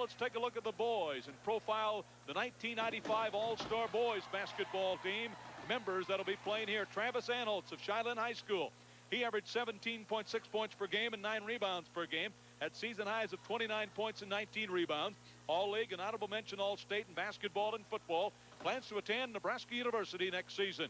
Now let's take a look at the boys and profile the 1995 All-Star Boys basketball team members that'll be playing here. Travis Anholtz of Shiloh High School. He averaged 17.6 points per game and 9 rebounds per game. Had season highs of 29 points and 19 rebounds. All-League and honorable mention All-State in basketball and football. Plans to attend Nebraska University next season.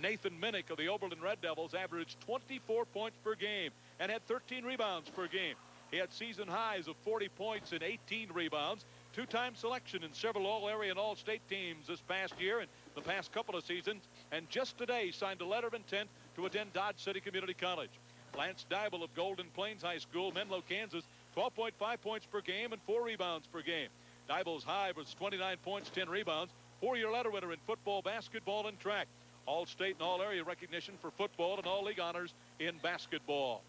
Nathan Minnick of the Oberlin Red Devils averaged 24 points per game and had 13 rebounds per game. He had season highs of 40 points and 18 rebounds. Two-time selection in several All-Area and All-State teams this past year and the past couple of seasons. And just today signed a letter of intent to attend Dodge City Community College. Lance Dybel of Golden Plains High School, Menlo, Kansas, 12.5 points per game and 4 rebounds per game. Dybel's high was 29 points, 10 rebounds. 4-year letter winner in football, basketball, and track. All-State and All-Area recognition for football and All-League honors in basketball.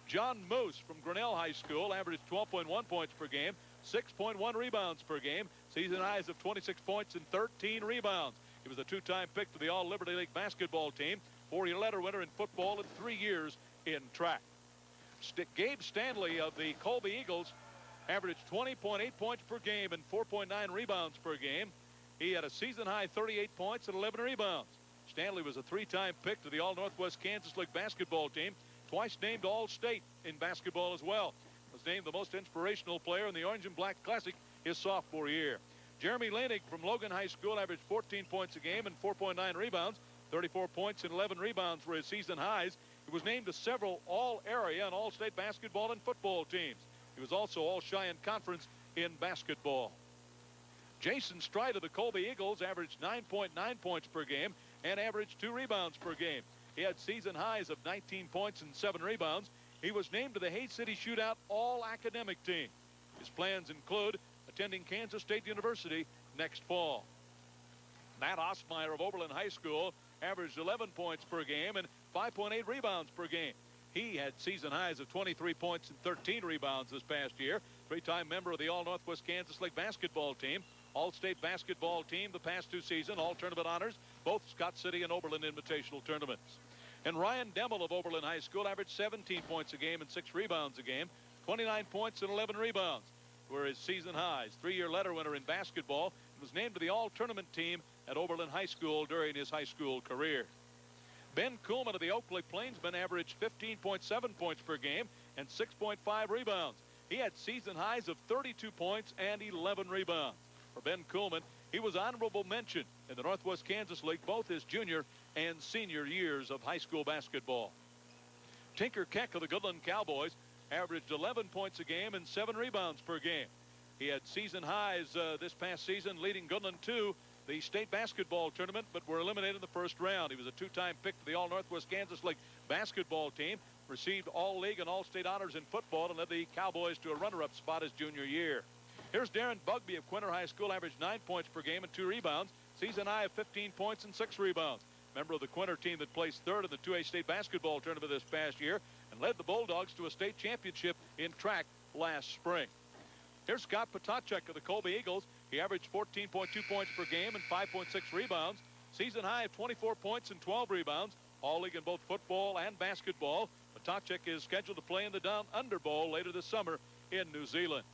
John Moose from Grinnell High School averaged 12.1 points per game, 6.1 rebounds per game, season highs of 26 points and 13 rebounds. He was a two-time pick to the All-Liberty League basketball team, 4-year letter winner in football and 3 years in track. Gabe Stanley of the Colby Eagles averaged 20.8 points per game and 4.9 rebounds per game. He had a season high 38 points and 11 rebounds. Stanley was a 3-time pick to the All-Northwest Kansas League basketball team, twice named All-State in basketball as well. Was named the most inspirational player in the Orange and Black Classic his sophomore year. Jeremy Lanig from Logan High School averaged 14 points a game and 4.9 rebounds. 34 points and 11 rebounds were his season highs. He was named to several All-Area and All-State basketball and football teams. He was also All-Cheyenne Conference in basketball. Jason Stride of the Colby Eagles averaged 9.9 points per game and averaged 2 rebounds per game. He had season highs of 19 points and 7 rebounds. He was named to the Hays City Shootout All-Academic team. His plans include attending Kansas State University next fall. Matt Osmeyer of Oberlin High School averaged 11 points per game and 5.8 rebounds per game. He had season highs of 23 points and 13 rebounds this past year. 3-time member of the All-Northwest Kansas League basketball team. All-State basketball team the past 2 seasons. All tournament honors, both Scott City and Oberlin Invitational tournaments. And Ryan Demmel of Oberlin High School averaged 17 points a game and 6 rebounds a game. 29 points and 11 rebounds were his season highs. 3-year letter winner in basketball. He was named to the all-tournament team at Oberlin High School during his high school career. Ben Kuhlman of the Oakley Plainsmen averaged 15.7 points per game and 6.5 rebounds. He had season highs of 32 points and 11 rebounds. For Ben Kuhlman, he was honorable mention in the Northwest Kansas League both his junior and senior years of high school basketball. Tinker Keck of the Goodland Cowboys averaged 11 points a game and 7 rebounds per game. He had season highs this past season, leading Goodland to the state basketball tournament, but were eliminated in the first round. He was a 2-time pick to the All-Northwest Kansas League basketball team, received All-League and All-State honors in football, and led the Cowboys to a runner-up spot his junior year. Here's Darren Bugby of Quinter High School, averaged 9 points per game and 2 rebounds. Season high of 15 points and 6 rebounds. Member of the Quinter team that placed third in the 2A state basketball tournament this past year and led the Bulldogs to a state championship in track last spring. Here's Scott Potacek of the Colby Eagles. He averaged 14.2 points per game and 5.6 rebounds. Season high of 24 points and 12 rebounds. All-league in both football and basketball. Potacek is scheduled to play in the Down Under Bowl later this summer in New Zealand.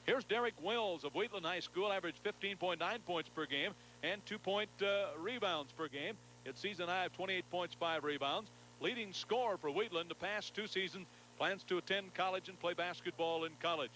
Here's Derek Wills of Wheatland High School, averaged 15.9 points per game and 2-point rebounds per game. Its season high of 28 points, 5 rebounds. Leading scorer for Wheatland the past 2 seasons. Plans to attend college and play basketball in college.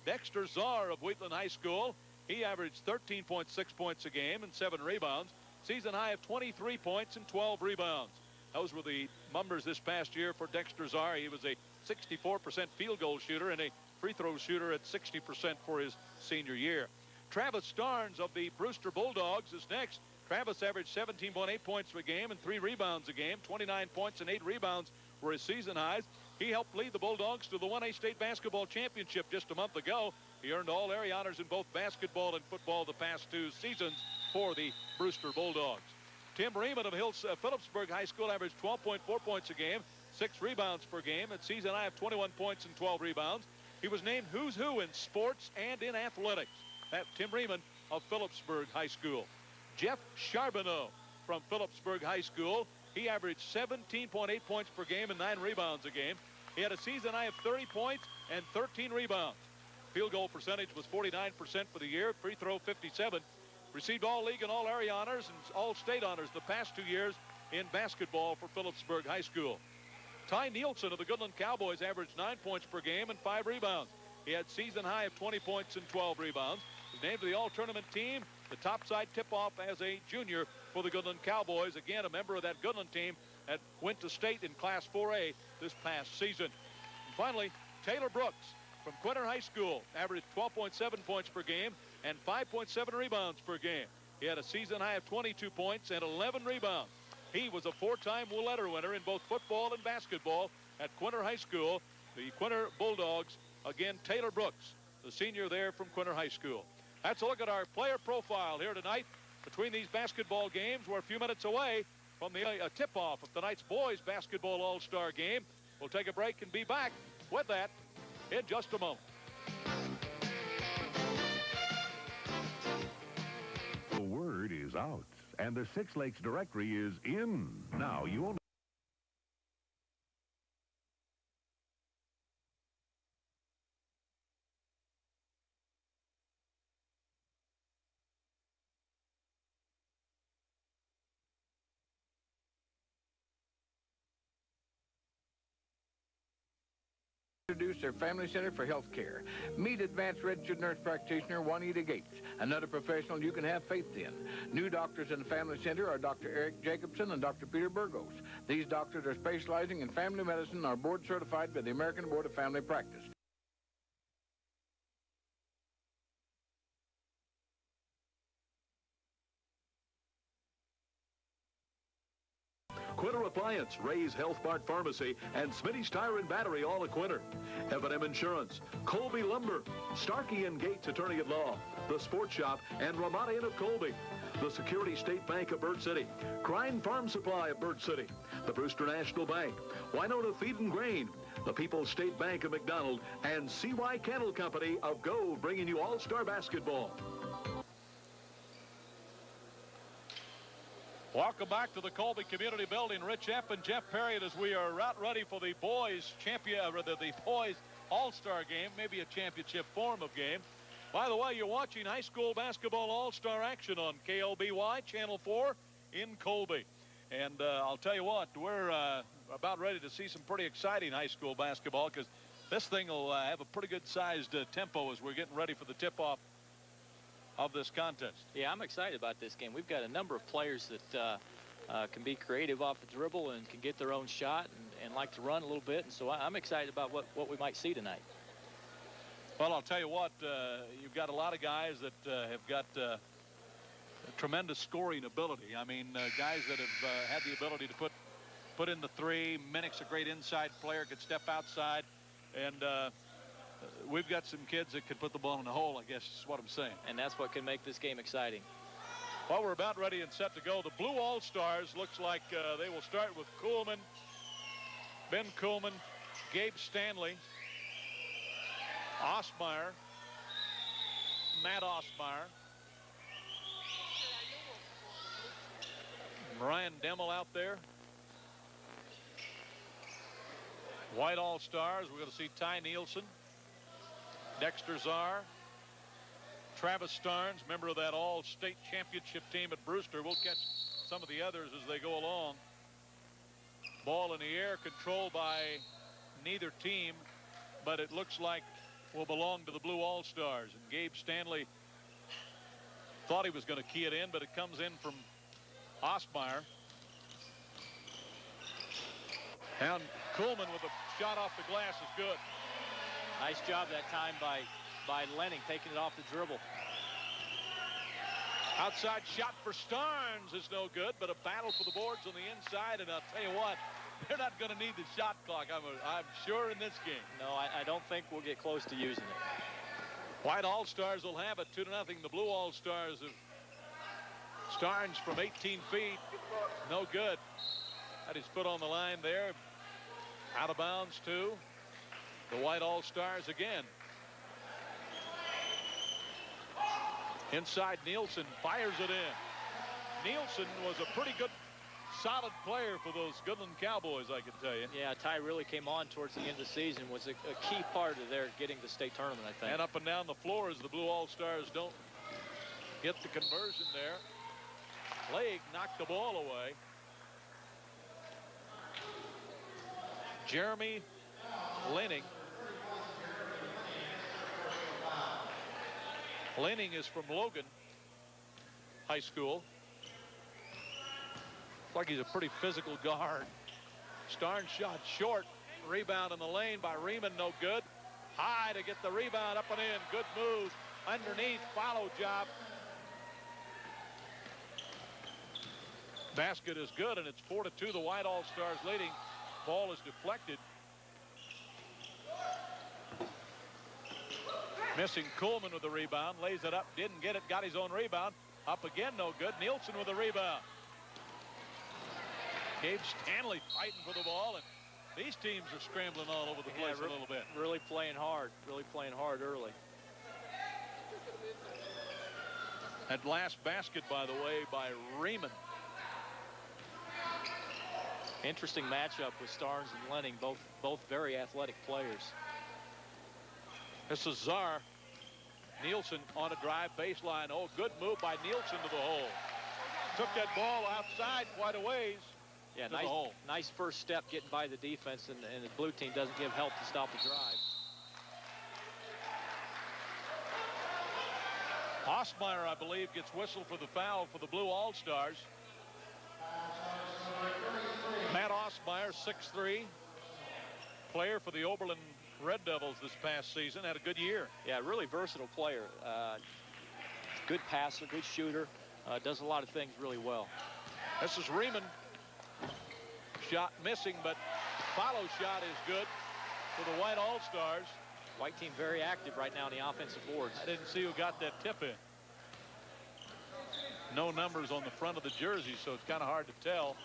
Dexter Czar of Wheatland High School, he averaged 13.6 points a game and 7 rebounds. Season high of 23 points and 12 rebounds. Those were the numbers this past year for Dexter Czar. He was a 64% field goal shooter and a free throw shooter at 60% for his senior year. Travis Starnes of the Brewster Bulldogs is next. Travis averaged 17.8 points a game and 3 rebounds a game. 29 points and 8 rebounds were his season highs. He helped lead the Bulldogs to the 1A State Basketball Championship just a month ago. He earned all-area honors in both basketball and football the past 2 seasons for the Brewster Bulldogs. Tim Riemann of Phillipsburg High School averaged 12.4 points a game, 6 rebounds per game, at season high of 21 points and 12 rebounds. He was named Who's Who in sports and in athletics. That's Tim Riemann of Phillipsburg High School. Jeff Charbonneau from Phillipsburg High School. He averaged 17.8 points per game and 9 rebounds a game. He had a season high of 30 points and 13 rebounds. Field goal percentage was 49% for the year. Free throw 57. Received all league and all area honors and all state honors the past 2 years in basketball for Phillipsburg High School. Ty Nielsen of the Goodland Cowboys averaged 9 points per game and 5 rebounds. He had season high of 20 points and 12 rebounds. Was named to the all-tournament team, the topside tip-off as a junior for the Goodland Cowboys. Again, a member of that Goodland team that went to state in Class 4A this past season. And finally, Taylor Brooks from Quinter High School averaged 12.7 points per game and 5.7 rebounds per game. He had a season high of 22 points and 11 rebounds. He was a 4-time letter winner in both football and basketball at Quinter High School. The Quinter Bulldogs, again, Taylor Brooks, the senior there from Quinter High School. That's a look at our player profile here tonight between these basketball games. We're a few minutes away from the tip-off of tonight's boys basketball all-star game. We'll take a break and be back with that in just a moment. The word is out, and the Six Lakes directory is in. Now, you will introduce their Family Center for Health Care. Meet advanced registered nurse practitioner Juanita Gates, another professional you can have faith in. New doctors in the Family Center are Dr. Eric Jacobson and Dr. Peter Burgos. These doctors are specializing in family medicine and are board certified by the American Board of Family Practice. Quinter Appliance, Ray's Health Mart Pharmacy, and Smitty's Tire and Battery, all at Quinter. F&M Insurance, Colby Lumber, Starkey and Gates Attorney at Law, The Sports Shop, and Ramada Inn of Colby. The Security State Bank of Bird City, Crine Farm Supply of Bird City, the Brewster National Bank, Winona Feed and Grain, the People's State Bank of McDonald, and CY Kennel Company of Gold, bringing you all-star basketball. Welcome back to the Colby Community Building. Rich Epp and Jeff Perry as we are out ready for the boys the boys all-star game, maybe a championship form of game. By the way, you're watching high school basketball all-star action on KLBY Channel 4 in Colby. And I'll tell you what, we're about ready to see some pretty exciting high school basketball, because this thing will have a pretty good sized tempo as we're getting ready for the tip-off of this contest. Yeah, I'm excited about this game. We've got a number of players that can be creative off the dribble and can get their own shot and like to run a little bit. And so I'm excited about what we might see tonight. Well, I'll tell you what, you've got a lot of guys that have got tremendous scoring ability. I mean, guys that have had the ability to put in the three. Minnick's a great inside player, could step outside. And we've got some kids that can put the ball in the hole, I guess is what I'm saying. And that's what can make this game exciting. Well, we're about ready and set to go. The Blue All-Stars looks like they will start with Kuhlman, Ben Kuhlman, Gabe Stanley, Osmeyer, Matt Osmeyer, Ryan Demmel out there. White All-Stars, we're going to see Ty Nielsen, Dexter Czar, Travis Starnes, member of that all-state championship team at Brewster. We'll catch some of the others as they go along. Ball in the air, controlled by neither team, but it looks like will belong to the Blue All-Stars. And Gabe Stanley thought he was going to key it in, but it comes in from Osmeyer. And Kuhlman with a shot off the glass is good. Nice job that time by Lenning, taking it off the dribble. Outside shot for Starnes is no good, but a battle for the boards on the inside. And I'll tell you what, they're not going to need the shot clock, I'm sure, in this game. No, I don't think we'll get close to using it. White All-Stars will have it 2-0. The Blue All-Stars have Starnes from 18 feet. No good. Had his foot on the line there. Out of bounds, too. The White All-Stars again. Inside, Nielsen fires it in. Nielsen was a pretty good solid player for those Goodland Cowboys, I can tell you. Yeah, Ty really came on towards the end of the season, was a key part of their getting the state tournament, I think. And up and down the floor as the Blue All-Stars don't get the conversion there. Lake knocked the ball away. Jeremy Lenning. Lenning is from Logan High School. Looks like he's a pretty physical guard. Starnes shot short. Rebound in the lane by Riemann, no good. High to get the rebound up and in. Good move. Underneath, follow job. Basket is good, and it's 4-2. The White All-Stars leading. Ball is deflected. Missing Coleman with the rebound. Lays it up, didn't get it, got his own rebound. Up again, no good. Nielsen with the rebound. Gabe Stanley fighting for the ball, and these teams are scrambling all over the place a little bit. Really playing hard early. That last basket, by the way, by Riemann. Interesting matchup with Starnes and Lenning, both very athletic players. This is Czar. Nielsen on a drive baseline. Oh, good move by Nielsen to the hole. Took that ball outside quite a ways. Yeah, nice first step getting by the defense, and the blue team doesn't give help to stop the drive. Osmeyer, I believe, gets whistled for the foul for the Blue All-Stars. Matt Osmeyer, 6'3", player for the Oberlin Red Devils this past season, had a good year. Yeah, really versatile player. Good passer, good shooter, does a lot of things really well. This is Riemann. Shot missing, but follow shot is good for the White All-Stars. White team very active right now on the offensive boards. I didn't see who got that tip in. No numbers on the front of the jersey, so it's kind of hard to tell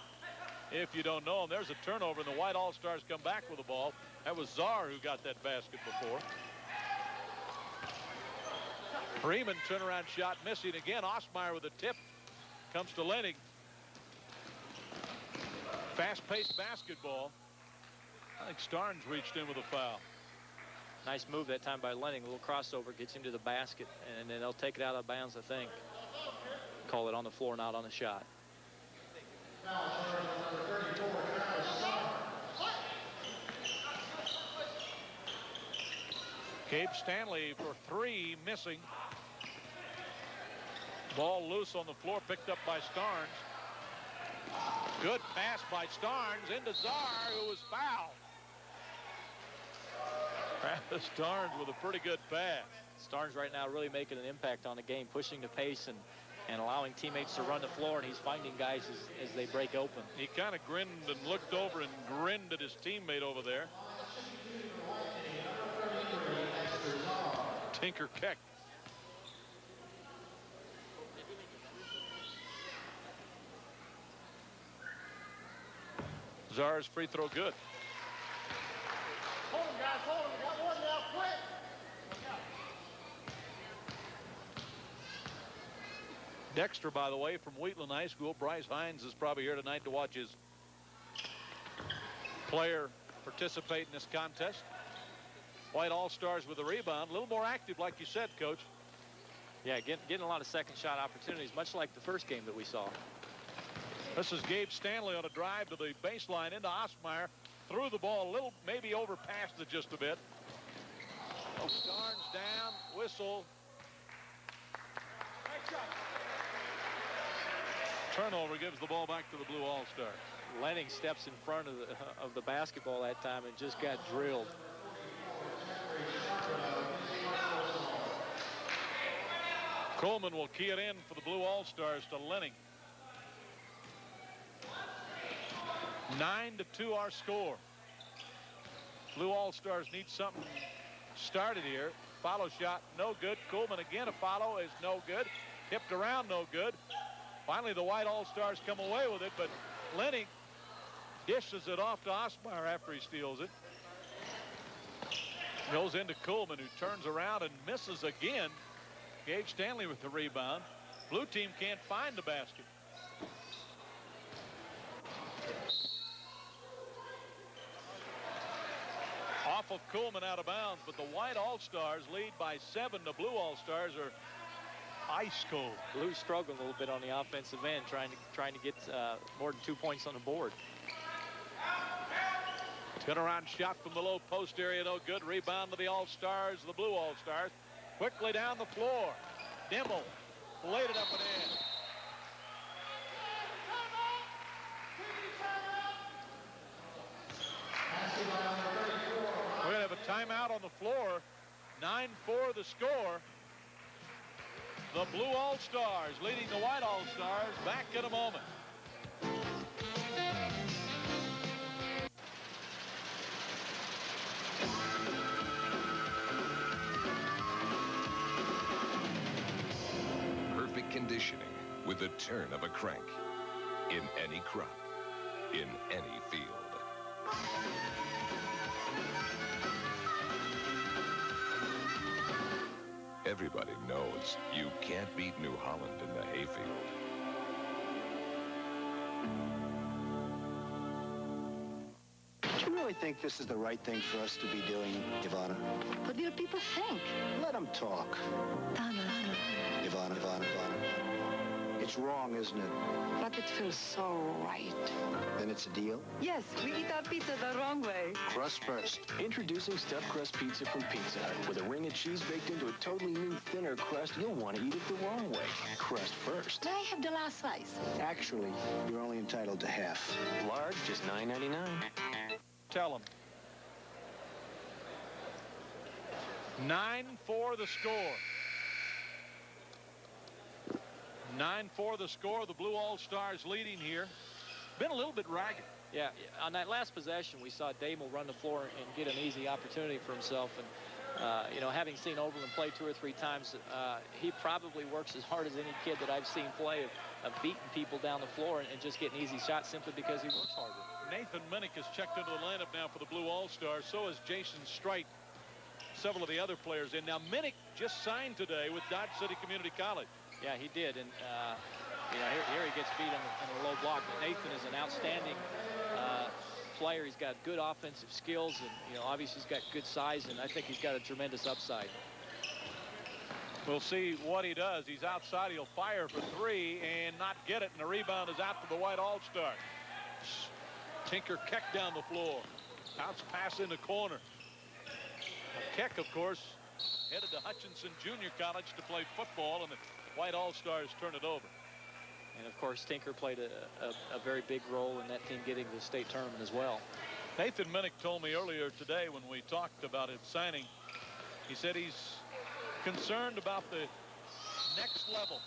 if you don't know. And there's a turnover, and the White All-Stars come back with the ball. That was Czar who got that basket before. Riemann turnaround shot missing again. Osmeyer with a tip. Comes to Lenning. Fast-paced basketball. I think Starnes reached in with a foul. Nice move that time by Lenning. A little crossover gets him to the basket, and then they'll take it out of bounds, I think. Call it on the floor, not on the shot. Gabe Stanley for 3, missing. Ball loose on the floor, picked up by Starnes. Good pass by Starnes into Czar, who was fouled. Travis Starnes with a pretty good pass. Starnes right now really making an impact on the game, pushing the pace and allowing teammates to run the floor, and he's finding guys as they break open. He kind of grinned and looked over and grinned at his teammate over there. Tinker Keck. Czar's free throw good. Hold him, guys, hold him. We got one now, quick. Dexter, by the way, from Wheatland High School. Bryce Hines is probably here tonight to watch his player participate in this contest. White All-Stars with a rebound. A little more active, like you said, Coach. Yeah, getting a lot of second shot opportunities, much like the first game that we saw. This is Gabe Stanley on a drive to the baseline into Osmeyer. Threw the ball a little, maybe overpassed it just a bit. Oh, Starnes down, whistle. Turnover gives the ball back to the Blue All-Stars. Lenning steps in front of the basketball that time and just got drilled. Coleman will key it in for the Blue All-Stars to Lenning. 9-2 our score. Blue All-Stars need something started here. Follow shot, no good. Coleman again, a follow is no good. Tipped around, no good. Finally, the White All-Stars come away with it, but Lenning dishes it off to Osmeyer after he steals it. Goes into Coleman, who turns around and misses again. Gabe Stanley with the rebound. Blue team can't find the basket. Off of Kuhlman out of bounds, but the white All-Stars lead by 7. The blue All-Stars are ice cold. Blue struggled a little bit on the offensive end, trying to get more than 2 points on the board. Turnaround shot from the low post area, no good. Rebound to the All-Stars, the blue All-Stars. Quickly down the floor. Dimmel laid it up and in. We're going to have a timeout on the floor. 9-4 the score. The blue All-Stars leading the white All-Stars. Back in a moment. Perfect conditioning with the turn of a crank. In any crop. In any field. Everybody knows you can't beat New Holland in the hayfield. Do you really think this is the right thing for us to be doing, Ivana? What do people think? Let them talk. Donna. Ivana. It's wrong, isn't it? But it feels so right. Then it's a deal? Yes, we eat our pizza the wrong way. Crust first. Introducing stuffed crust pizza from Pizza Hut. With a ring of cheese baked into a totally new, thinner crust, you'll want to eat it the wrong way. Crust first. May I have the last slice? Actually, you're only entitled to half. Large, just $9.99. Tell them. 9-4 the score. 9-4 the score. The blue All-Stars leading here. Been a little bit ragged. Yeah, on that last possession, we saw Damel run the floor and get an easy opportunity for himself. And, you know, having seen Overland play 2 or 3 times, he probably works as hard as any kid that I've seen play of beating people down the floor and just getting easy shots simply because he works harder. Nathan Minnick has checked into the lineup now for the blue All-Stars. So has Jason Strite. Several of the other players in. Now, Minnick just signed today with Dodge City Community College. Yeah, he did, and you know, here he gets beat in a low block. But Nathan is an outstanding player. He's got good offensive skills, and you know, obviously he's got good size, and I think he's got a tremendous upside. We'll see what he does. He's outside. He'll fire for 3 and not get it, and the rebound is out to the white All-Star. Tinker Keck down the floor. Bounce pass in the corner. Keck, of course, headed to Hutchinson Junior College to play football, and the white All-Stars turn it over. And, of course, Tinker played a very big role in that team getting to the state tournament as well. Nathan Minnick told me earlier today when we talked about his signing, he said he's concerned about the next level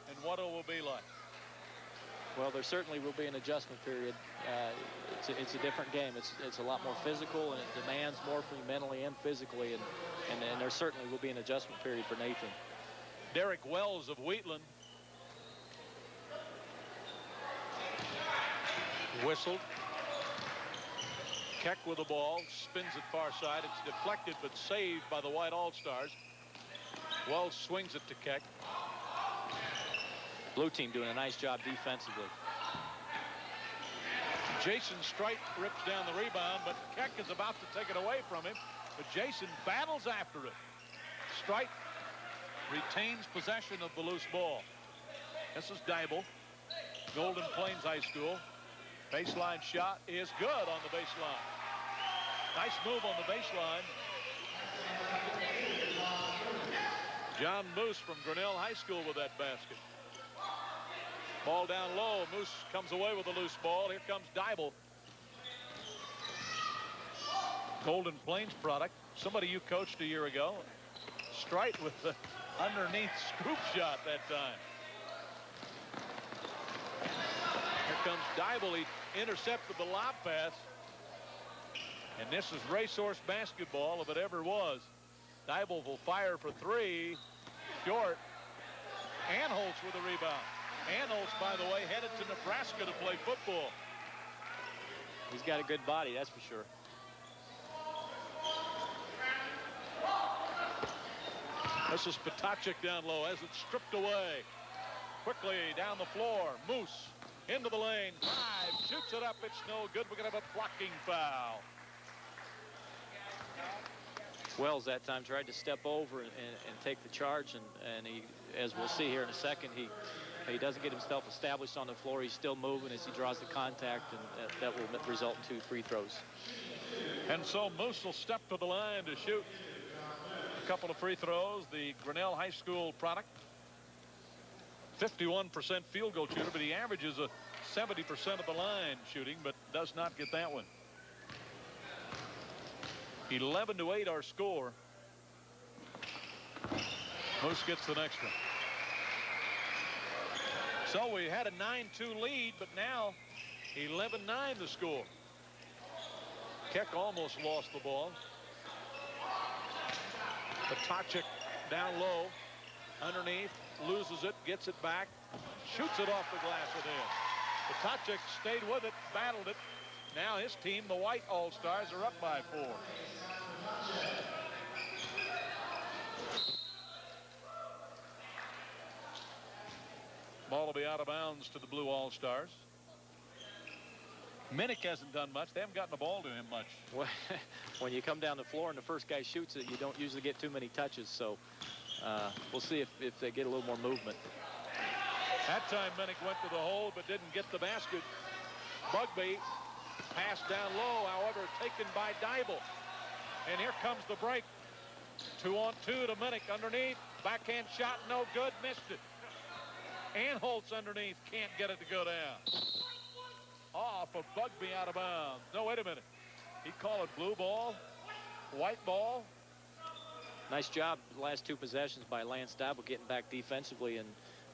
and what it will be like. Well, there certainly will be an adjustment period. It's a different game. It's a lot more physical, and it demands more from you mentally and physically, and there certainly will be an adjustment period for Nathan. Derek Wells of Wheatland. Whistled. Keck with the ball, spins it far side. It's deflected but saved by the white All-Stars. Wells swings it to Keck. Blue team doing a nice job defensively. Jason Strite rips down the rebound, but Keck is about to take it away from him. But Jason battles after it. Strite retains possession of the loose ball. This is Dybel, Golden Plains High School. Baseline shot is good on the baseline. Nice move on the baseline. John Moose from Grinnell High School with that basket. Ball down low. Moose comes away with a loose ball. Here comes Dybel. Golden Plains product. Somebody you coached a year ago. Strite with the underneath scoop shot that time. Here comes Dybel. He intercepted the lob pass. And this is racehorse basketball if it ever was. Dybel will fire for 3. Short. Anholtz with a rebound. Anholtz, by the way, headed to Nebraska to play football. He's got a good body, that's for sure. This is Potacek down low as it's stripped away. Quickly down the floor. Moose into the lane. Drive, shoots it up. It's no good. We're going to have a blocking foul. Wells that time tried to step over and take the charge, and he, as we'll see here in a second, he doesn't get himself established on the floor. He's still moving as he draws the contact, and that will result in 2 free throws. And so Moose will step to the line to shoot a couple of free throws. The Grinnell High School product, 51% field goal shooter, but he averages a 70% of the line shooting, but does not get that one. 11-8 our score. Moose gets the next one. So we had a 9-2 lead, but now 11-9 the score. Keck almost lost the ball. Patachik down low, underneath, loses it, gets it back, shoots it off the glass and in. Patachik stayed with it, battled it. Now his team, the White All-Stars, are up by 4. Ball will be out of bounds to the Blue All-Stars. Minnick hasn't done much. They haven't gotten the ball to him much. Well, when you come down the floor and the first guy shoots it, you don't usually get too many touches. So we'll see if they get a little more movement. That time Minnick went to the hole but didn't get the basket. Bugby passed down low, however, taken by Dybel. And here comes the break. 2-on-2 to Minnick underneath. Backhand shot, no good, missed it. Anholtz underneath, can't get it to go down. Off of Bugby out of bounds. No, wait a minute. He called it blue ball, white ball. Nice job the last 2 possessions by Lance Dybel getting back defensively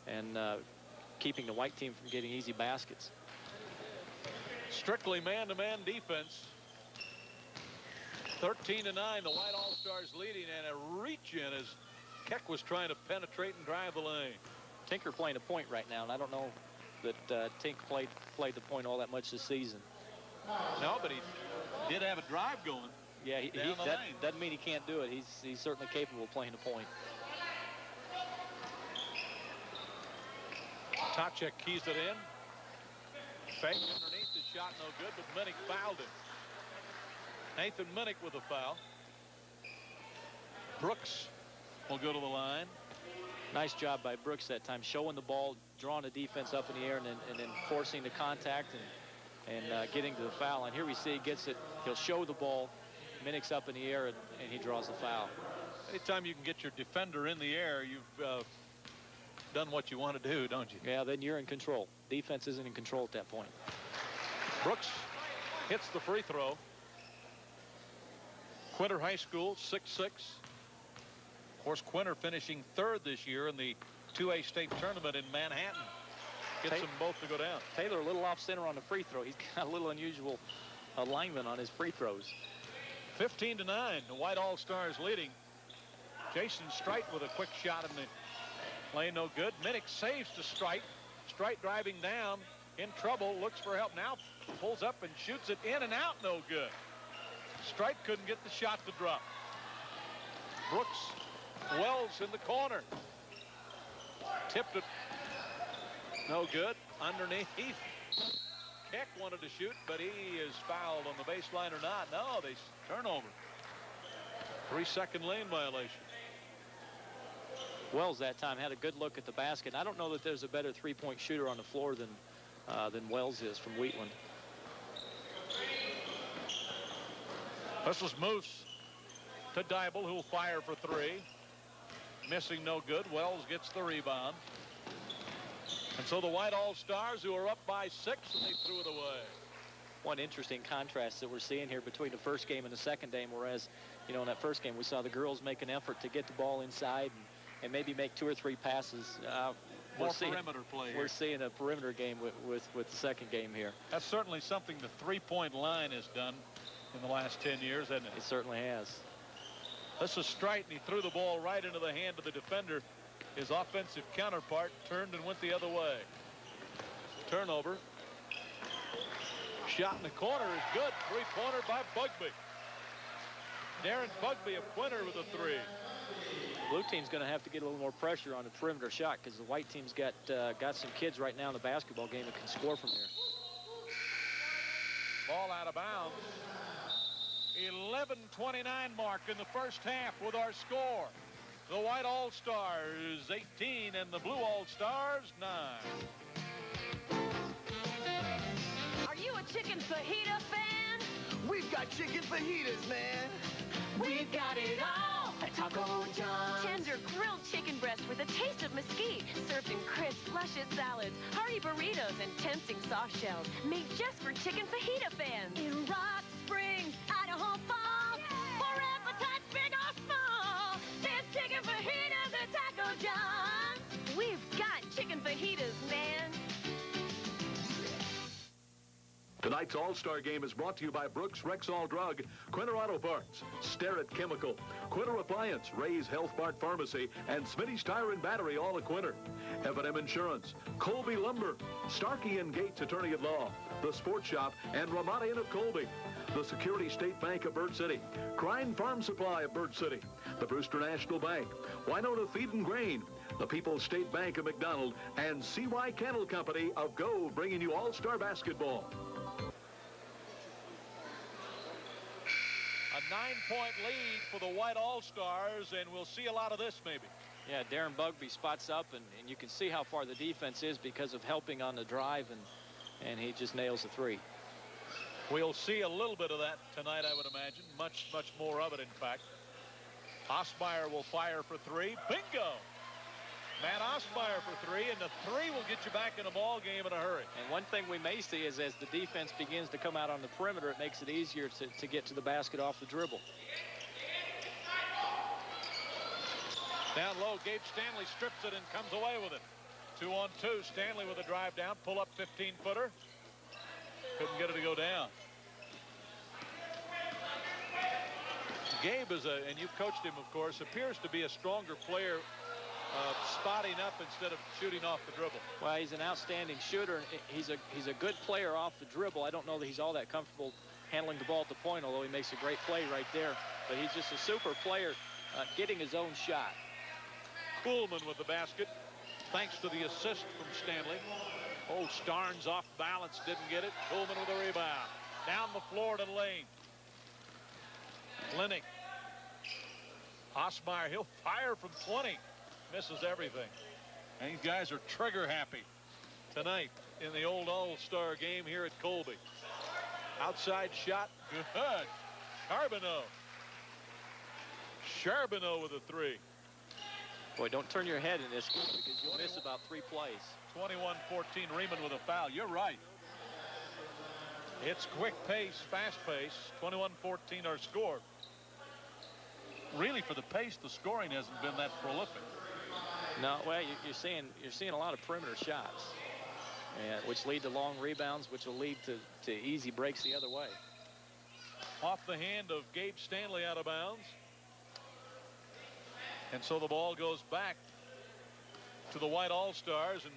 and keeping the white team from getting easy baskets. Strictly man-to-man defense. 13-9, the White All-Stars leading, and a reach-in as Keck was trying to penetrate and drive the lane. Tinker playing a point right now, and I don't know that Tink played the point all that much this season. No, but he did have a drive going. Yeah, that doesn't mean he can't do it. He's certainly capable of playing the point. Tachek keys it in. Fake underneath, the shot no good, but Minnick fouled him. Nathan Minnick with a foul. Brooks will go to the line. Nice job by Brooks that time, showing the ball, drawing the defense up in the air, and then forcing the contact and getting to the foul. And here we see he gets it. He'll show the ball. Minnick's up in the air, and he draws the foul. Anytime you can get your defender in the air, you've done what you want to do, don't you? Yeah, then you're in control. Defense isn't in control at that point. Brooks hits the free throw. Quinter High School, 6'6". Of course, Quinter finishing 3rd this year in the 2A state tournament in Manhattan. Gets them both to go down. Taylor a little off center on the free throw. He's got a little unusual alignment on his free throws. 15-9, the White All-Stars leading. Jason Strite with a quick shot in the lane, no good. Minnick saves to Strite. Strite driving down, in trouble, looks for help now, pulls up and shoots it in and out, no good. Strite couldn't get the shot to drop. Brooks, Wells in the corner. Tipped it, no good. Underneath, Keck wanted to shoot, but he is fouled on the baseline or not. No, they turnover. 3-second lane violation. Wells that time had a good look at the basket. I don't know that there's a better three-point shooter on the floor than Wells is from Wheatland. This is Moose to Dybel, who will fire for 3. Missing, no good. Wells gets the rebound. And so the White All-Stars, who are up by 6, and they threw it away. One interesting contrast that we're seeing here between the first game and the second game, whereas, you know, in that first game we saw the girls make an effort to get the ball inside and maybe make 2 or 3 passes. More perimeter play here. We're seeing a perimeter game with the second game here. That's certainly something the three-point line has done in the last 10 years, hasn't it? It certainly has. This is Strite, and he threw the ball right into the hand of the defender. His offensive counterpart turned and went the other way. Turnover. Shot in the corner is good. Three-pointer by Bugby. Darren Bugby of Quinter with a 3. The blue team's going to have to get a little more pressure on the perimeter shot because the white team's got some kids right now in the basketball game that can score from there. Ball out of bounds. 11:29 mark in the first half with our score. The white All-Stars 18 and the blue All-Stars 9. Are you a chicken fajita fan? We've got chicken fajitas, man. We've got it all at Taco John's. Tender grilled chicken breast with a taste of mesquite, served in crisp, luscious salads, hearty burritos, and tempting soft shells, made just for chicken fajita fans. In Rock Springs, Idaho Falls, for appetites big or small, there's chicken fajitas at Taco John's. We've got chicken fajitas, man. Tonight's All-Star Game is brought to you by Brooks Rexall Drug, Quinter Auto Parts, Starrett Chemical, Quinter Appliance, Ray's Health Mart Pharmacy, and Smitty's Tire and Battery, all at Quinter. F&M Insurance, Colby Lumber, Starkey and Gates Attorney at Law, The Sports Shop, and Ramada Inn of Colby. The Security State Bank of Bird City, Crine Farm Supply of Bird City, the Brewster National Bank, Winona Feed and Grain, the People's State Bank of McDonald, and CY Candle Company of Go, bringing you All-Star Basketball. A 9-point lead for the white All-Stars, and we'll see a lot of this maybe. Yeah, Darren Bugby spots up, and you can see how far the defense is because of helping on the drive, and he just nails the three. We'll see a little bit of that tonight, I would imagine. Much more of it, in fact. Osmeyer will fire for three. Bingo! Matt Osmeyer for three, and the three will get you back in a ball game in a hurry. And one thing we may see is as the defense begins to come out on the perimeter, it makes it easier to get to the basket off the dribble. Down low, Gabe Stanley strips it and comes away with it. 2-on-2, Stanley with a drive down, pull up 15-footer. Couldn't get it to go down. Gabe is and you've coached him, of course, appears to be a stronger player, spotting up instead of shooting off the dribble. Well, he's an outstanding shooter. He's a good player off the dribble. I don't know that he's all that comfortable handling the ball at the point, although he makes a great play right there. But he's just a super player getting his own shot. Kuhlman with the basket, thanks to the assist from Stanley. Oh, Starnes off balance, didn't get it. Kuhlman with a rebound. Down the floor to Lane. Lennick. Osmeyer, he'll fire from 20. Misses everything. And these guys are trigger happy tonight in the old All-Star game here at Colby. Outside shot, good. Charbonneau with a three. Boy, don't turn your head in this game because you'll miss about 3 plays. 21-14, Riemann with a foul. You're right. It's quick pace, fast pace. 21-14 our score. Really, for the pace, the scoring hasn't been that prolific. No, well, you're seeing a lot of perimeter shots, which lead to long rebounds, which will lead to easy breaks the other way. Off the hand of Gabe Stanley out of bounds. And so the ball goes back to the white All-Stars, and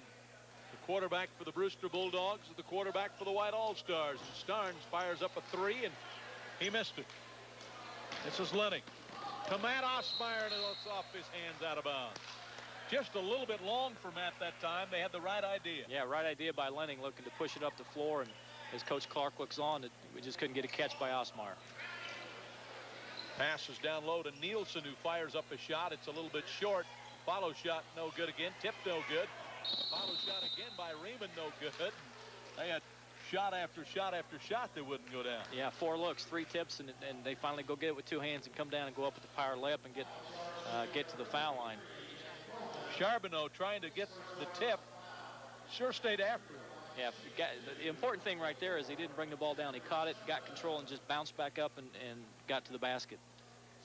the quarterback for the Brewster Bulldogs is the quarterback for the white All-Stars. And Starnes fires up a three, and he missed it. This is Lennick to Matt Osmeyer, and it's off his hands out of bounds. Just a little bit long for Matt that time. They had the right idea. Yeah, right idea by Lennick, looking to push it up the floor, and as Coach Clark looks on, we just couldn't get a catch by Osmeyer. Passes down low to Nielsen, who fires up a shot. It's a little bit short. Follow shot, no good again. Tip, no good. Follow shot again by Riemann, no good. They had shot after shot after shot that wouldn't go down. Yeah, 4 looks, 3 tips, and they finally go get it with 2 hands and come down and go up with the power layup and get to the foul line. Charbonneau trying to get the tip. Sure stayed after him. Yeah, the important thing right there is he didn't bring the ball down. He caught it, got control, and just bounced back up and got to the basket.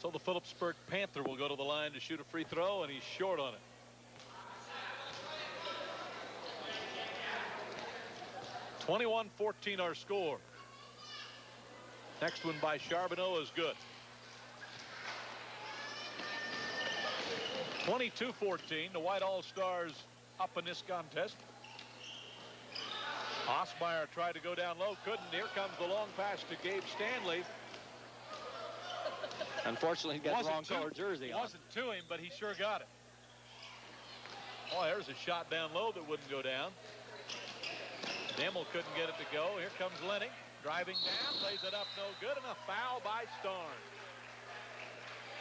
So the Phillipsburg Panther will go to the line to shoot a free throw, and he's short on it. (21-14) our score. Next one by Charbonneau is good. 22-14. The white All-Stars up in this contest. Osmeyer tried to go down low, couldn't. Here comes the long pass to Gabe Stanley. Unfortunately, he got the wrong color jersey on. Wasn't to him, but he sure got it. Oh, there's a shot down low that wouldn't go down. Dimmel couldn't get it to go. Here comes Lenny. Driving down, lays it up, no good, and a foul by Starnes.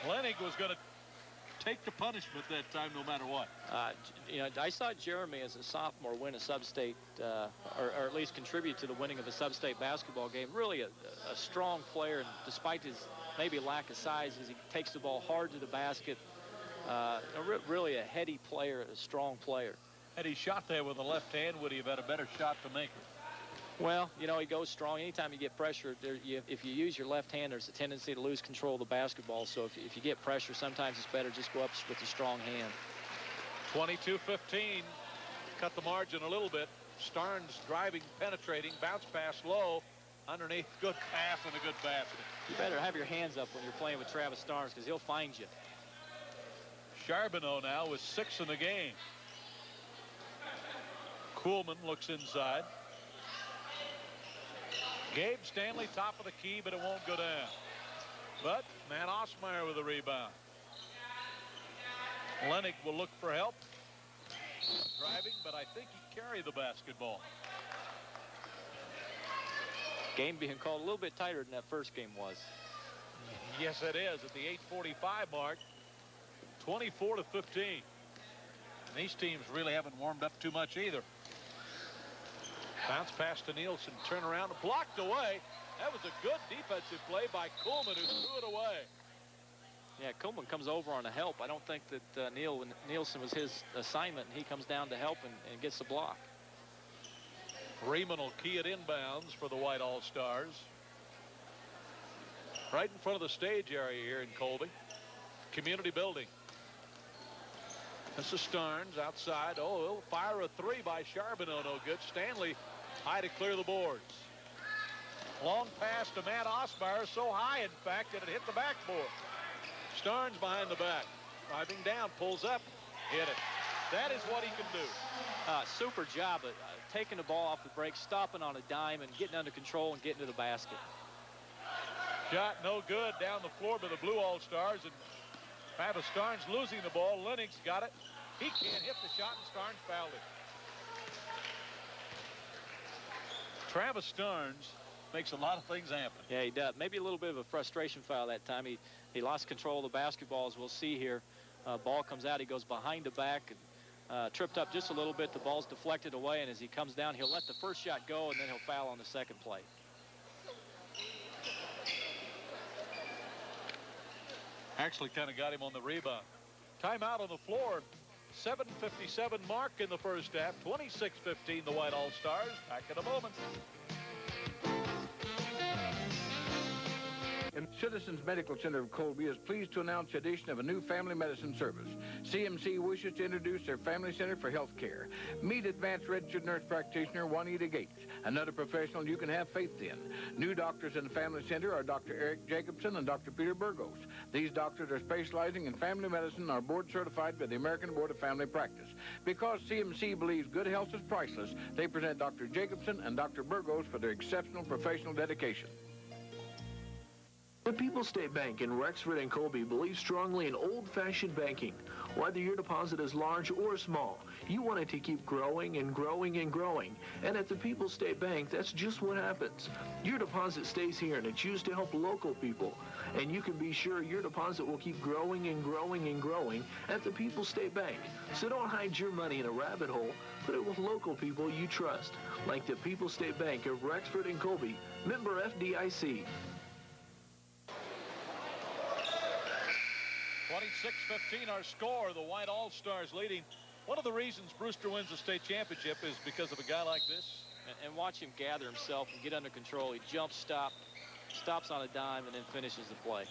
Lenny was going to take the punishment that time no matter what. You know, I saw Jeremy as a sophomore win a sub-state, or at least contribute to the winning of a sub-state basketball game. Really a strong player, and despite his maybe lack of size, as he takes the ball hard to the basket. Really a heady player, a strong player. Had he shot there with the left hand, would he have had a better shot to make it? Well, you know, he goes strong. Anytime you get pressure, if you use your left hand, there's a tendency to lose control of the basketball. So if you get pressure, sometimes it's better just go up with a strong hand. 22-15. Cut the margin a little bit. Starnes driving, penetrating, bounce pass low. Underneath, good pass and a good basket. You better have your hands up when you're playing with Travis Starnes, because he'll find you. Charbonneau now with 6 in the game. Kuhlman looks inside. Gabe Stanley top of the key, but it won't go down. But Matt Osmeyer with a rebound. Lennick will look for help. Driving, but I think he carried the basketball. Game being called a little bit tighter than that first game was. Yes, it is. At the 8:45 mark, 24-15. And these teams really haven't warmed up too much either. Bounce pass to Nielsen, turn around, blocked away. That was a good defensive play by Kuhlman, who threw it away. Yeah, Kuhlman comes over on a help. I don't think that Nielsen was his assignment, and he comes down to help and gets the block. Freeman will key it inbounds for the White All-Stars. Right in front of the stage area here in Colby. Community building. This is Starnes outside. Oh, he'll fire a three by Charbonneau. No good. Stanley high to clear the boards. Long pass to Matt Osmeyer. So high, in fact, that it hit the backboard. Starnes behind the back. Driving down, pulls up, hit it. That is what he can do. Super job at taking the ball off the break, stopping on a dime, and getting under control and getting to the basket. Shot no good down the floor by the Blue All-Stars, and Travis Starnes losing the ball. Lennox got it. He can't hit the shot, and Starnes fouled it. Travis Starnes makes a lot of things happen. Yeah, he does. Maybe a little bit of a frustration foul that time. He lost control of the basketball, as we'll see here. Ball comes out. He goes behind the back and tripped up just a little bit. The ball's deflected away, and as he comes down, he'll let the first shot go, and then he'll foul on the second play. Actually kind of got him on the rebound. Timeout on the floor. 7:57 mark in the first half. 26-15 the White All-Stars. Back in a moment. And Citizens Medical Center of Colby is pleased to announce the addition of a new family medicine service. CMC wishes to introduce their Family Center for Health Care. Meet advanced registered nurse practitioner Juanita Gates, another professional you can have faith in. New doctors in the Family Center are Dr. Eric Jacobson and Dr. Peter Burgos. These doctors are specializing in family medicine and are board certified by the American Board of Family Practice. Because CMC believes good health is priceless, they present Dr. Jacobson and Dr. Burgos for their exceptional professional dedication. The People's State Bank in Rexford and Colby believes strongly in old-fashioned banking. Whether your deposit is large or small, you want it to keep growing and growing and growing. And at the People's State Bank, that's just what happens. Your deposit stays here, and it's used to help local people. And you can be sure your deposit will keep growing and growing and growing at the People's State Bank. So don't hide your money in a rabbit hole. Put it with local people you trust, like the People's State Bank of Rexford and Colby, member FDIC. 26-15 our score. The White All-Stars leading. One of the reasons Brewster wins the state championship is because of a guy like this. And watch him gather himself and get under control. He jumps, stops on a dime, and then finishes the play.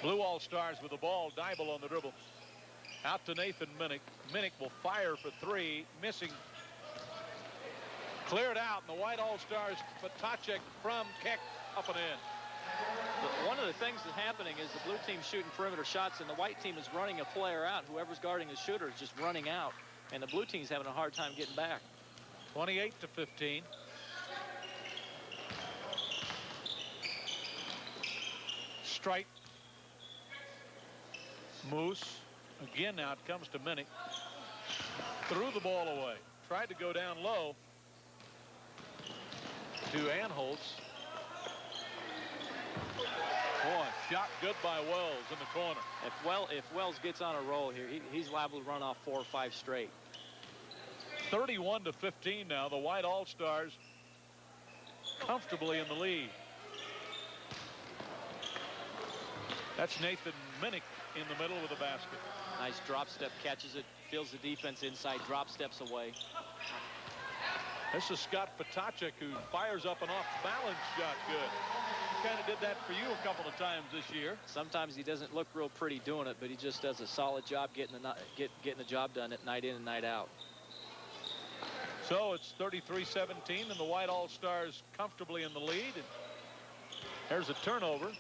Blue All-Stars with the ball. Dybel on the dribble. Out to Nathan Minnick. Minnick will fire for three. Missing. Cleared out. And the White All-Stars, Patacek from Keck up and in. But one of the things that's happening is the blue team's shooting perimeter shots, and the white team is running a player out. Whoever's guarding the shooter is just running out, and the blue team's having a hard time getting back. 28-15. Strite. Moose. Again, now it comes to Minnick. Threw the ball away. Tried to go down low to Anholtz. Boy, shot good by Wells in the corner. If Wells gets on a roll here, he's liable to run off 4 or 5 straight. 31-15 now. The White All-Stars comfortably in the lead. That's Nathan Minnick in the middle with the basket. Nice drop step, catches it, feels the defense inside, drop steps away. This is Scott Potacek, who fires up an off-balance shot good. Kind of did that for you a couple of times this year. Sometimes he doesn't look real pretty doing it, but he just does a solid job getting the job done at night in and night out. So it's 33-17, and the White All-Stars comfortably in the lead. And there's a turnover.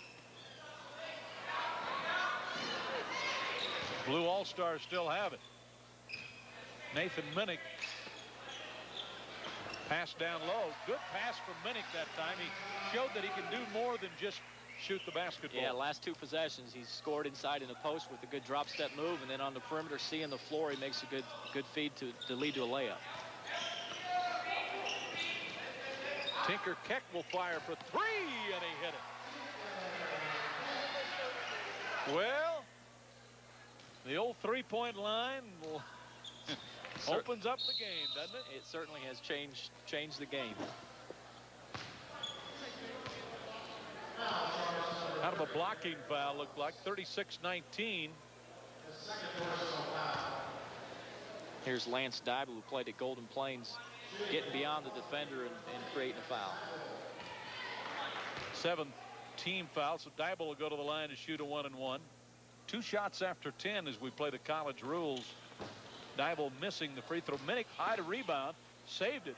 Blue All-Stars still have it. Nathan Minnick. Pass down low. Good pass from Minnick that time. He showed that he can do more than just shoot the basketball. Yeah, last 2 possessions, he's scored inside in the post with a good drop step move, and then on the perimeter, seeing the floor, he makes a good feed to lead to a layup. Tinker Keck will fire for 3, and he hit it. Well, the old three-point line opens up the game, doesn't it? It certainly has changed the game. Out of a blocking foul, looked like 36-19. Here's Lance Dybel, who played at Golden Plains, getting beyond the defender and creating a foul. 7-team foul, so Dybel will go to the line to shoot a 1-and-1. 2 shots after 10 as we play the college rules. Dybel missing the free throw. Minnick high to rebound, saved it.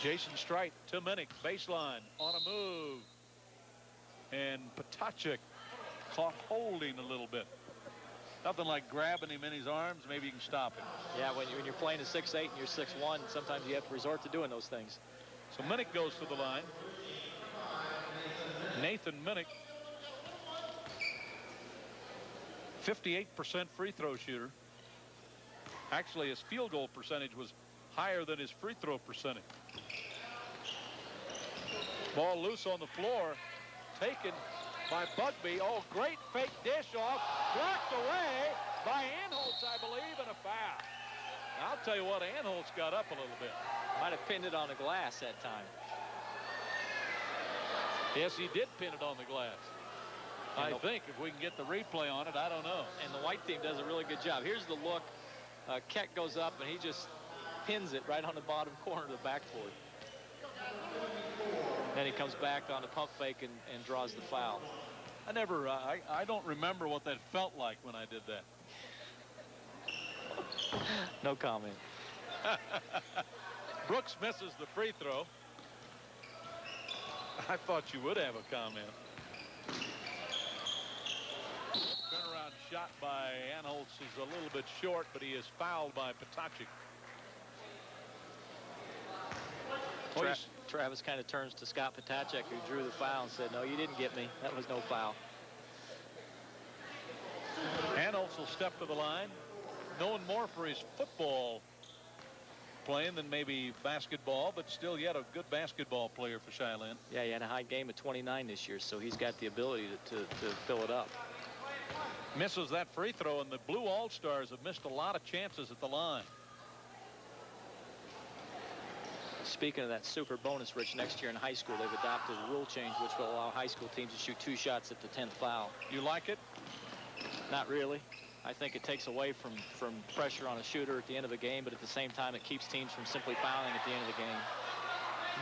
Jason Strite to Minnick, baseline on a move. And Potacek caught holding a little bit. Nothing like grabbing him in his arms. Maybe you can stop him. Yeah, when you're playing a 6'8" and you're 6'1", sometimes you have to resort to doing those things. So Minnick goes to the line. Nathan Minnick, 58% free throw shooter. Actually, his field goal percentage was higher than his free throw percentage. Ball loose on the floor, taken by Bugby. Oh, great fake dish off, blocked away by Anholtz, I believe, and a foul. I'll tell you what, Anholtz got up a little bit. Might have pinned it on the glass that time. Yes, he did pin it on the glass. I think if we can get the replay on it, I don't know. And the white team does a really good job. Here's the look. Keck goes up, and he just pins it right on the bottom corner of the backboard. Then he comes back on the pump fake and draws the foul. I don't remember what that felt like when I did that. No comment. Brooks misses the free throw. I thought you would have a comment. Turnaround shot by Anholtz is a little bit short, but he is fouled by Potacek. Travis kind of turns to Scott Potacek, who drew the foul, and said, "No, you didn't get me. That was no foul." Anholtz will step to the line, known more for his football playing than maybe basketball, but still yet a good basketball player for Shiloh. Yeah, he had a high game of 29 this year, so he's got the ability to fill it up. Misses that free throw, and the Blue All-Stars have missed a lot of chances at the line. Speaking of that super bonus, Rich, next year in high school, they've adopted a rule change which will allow high school teams to shoot 2 shots at the 10th foul. You like it? Not really. I think it takes away from pressure on a shooter at the end of a game, but at the same time, it keeps teams from simply fouling at the end of the game.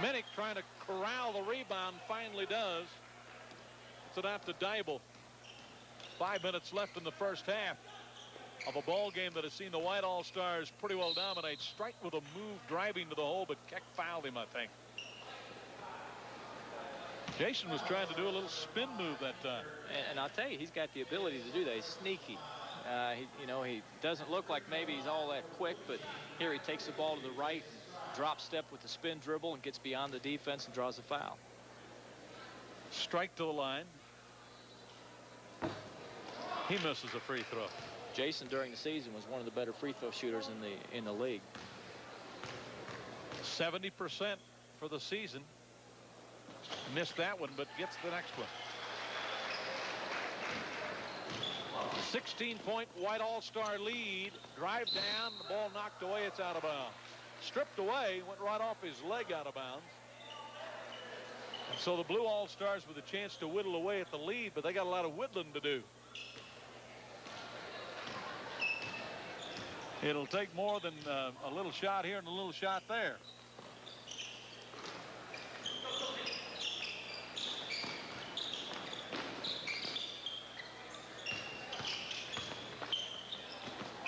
Minnick trying to corral the rebound, finally does. It's an out to Dybel. 5 minutes left in the first half of a ball game that has seen the White All-Stars pretty well dominate. Strike with a move driving to the hole, but Keck fouled him, I think. Jason was trying to do a little spin move that time. And I'll tell you, he's got the ability to do that. He's sneaky. He doesn't look like maybe he's all that quick, but here he takes the ball to the right, drop step with the spin dribble, and gets beyond the defense and draws a foul. Strike to the line. He misses a free throw. Jason during the season was one of the better free throw shooters in the league. 70% for the season. Missed that one, but gets the next one. 16-point White All-Star lead. Drive down, the ball knocked away, it's out of bounds. Stripped away, went right off his leg out of bounds. And so the Blue All-Stars with a chance to whittle away at the lead, but they got a lot of whittling to do. It'll take more than a little shot here and a little shot there.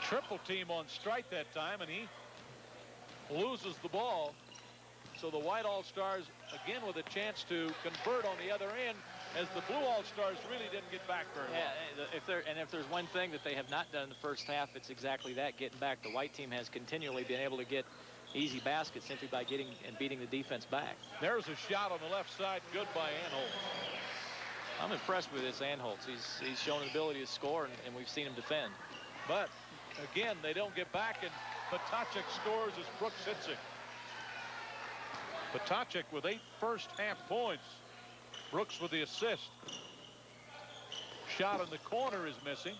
Triple team on strike that time, and he loses the ball. So the White All-Stars again with a chance to convert on the other end, as the Blue All-Stars really didn't get back very well. If there's one thing that they have not done in the first half, it's exactly that, getting back. The white team has continually been able to get easy baskets simply by getting and beating the defense back. There's a shot on the left side, good by Anholtz. I'm impressed with this Anholtz. He's shown an ability to score, and we've seen him defend. But again, they don't get back, and Potacek scores as Brooks hits it. Potacek with 8 first-half points. Brooks with the assist. Shot in the corner is missing.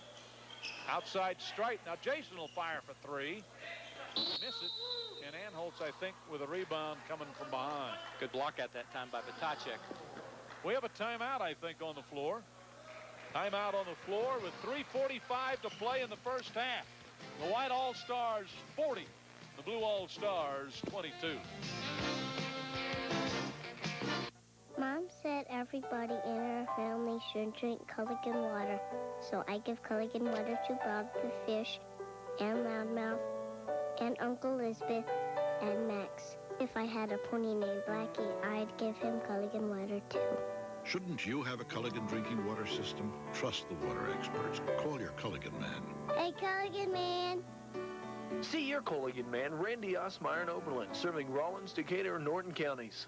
Outside strike. Now Jason will fire for 3. Miss it. And Anholtz, I think, with a rebound coming from behind. Good block at that time by Potacek. We have a timeout, I think, on the floor. Timeout on the floor with 3:45 to play in the first half. The White All-Stars 40. The Blue All-Stars 22. Mom said everybody in our family should drink Culligan water. So I give Culligan water to Bob the fish and Loudmouth and Uncle Elizabeth and Max. If I had a pony named Blackie, I'd give him Culligan water too. Shouldn't you have a Culligan drinking water system? Trust the water experts. Call your Culligan man. Hey, Culligan man. See your Culligan man, Randy Osmeyer in Oberlin, serving Rollins, Decatur, and Norton counties.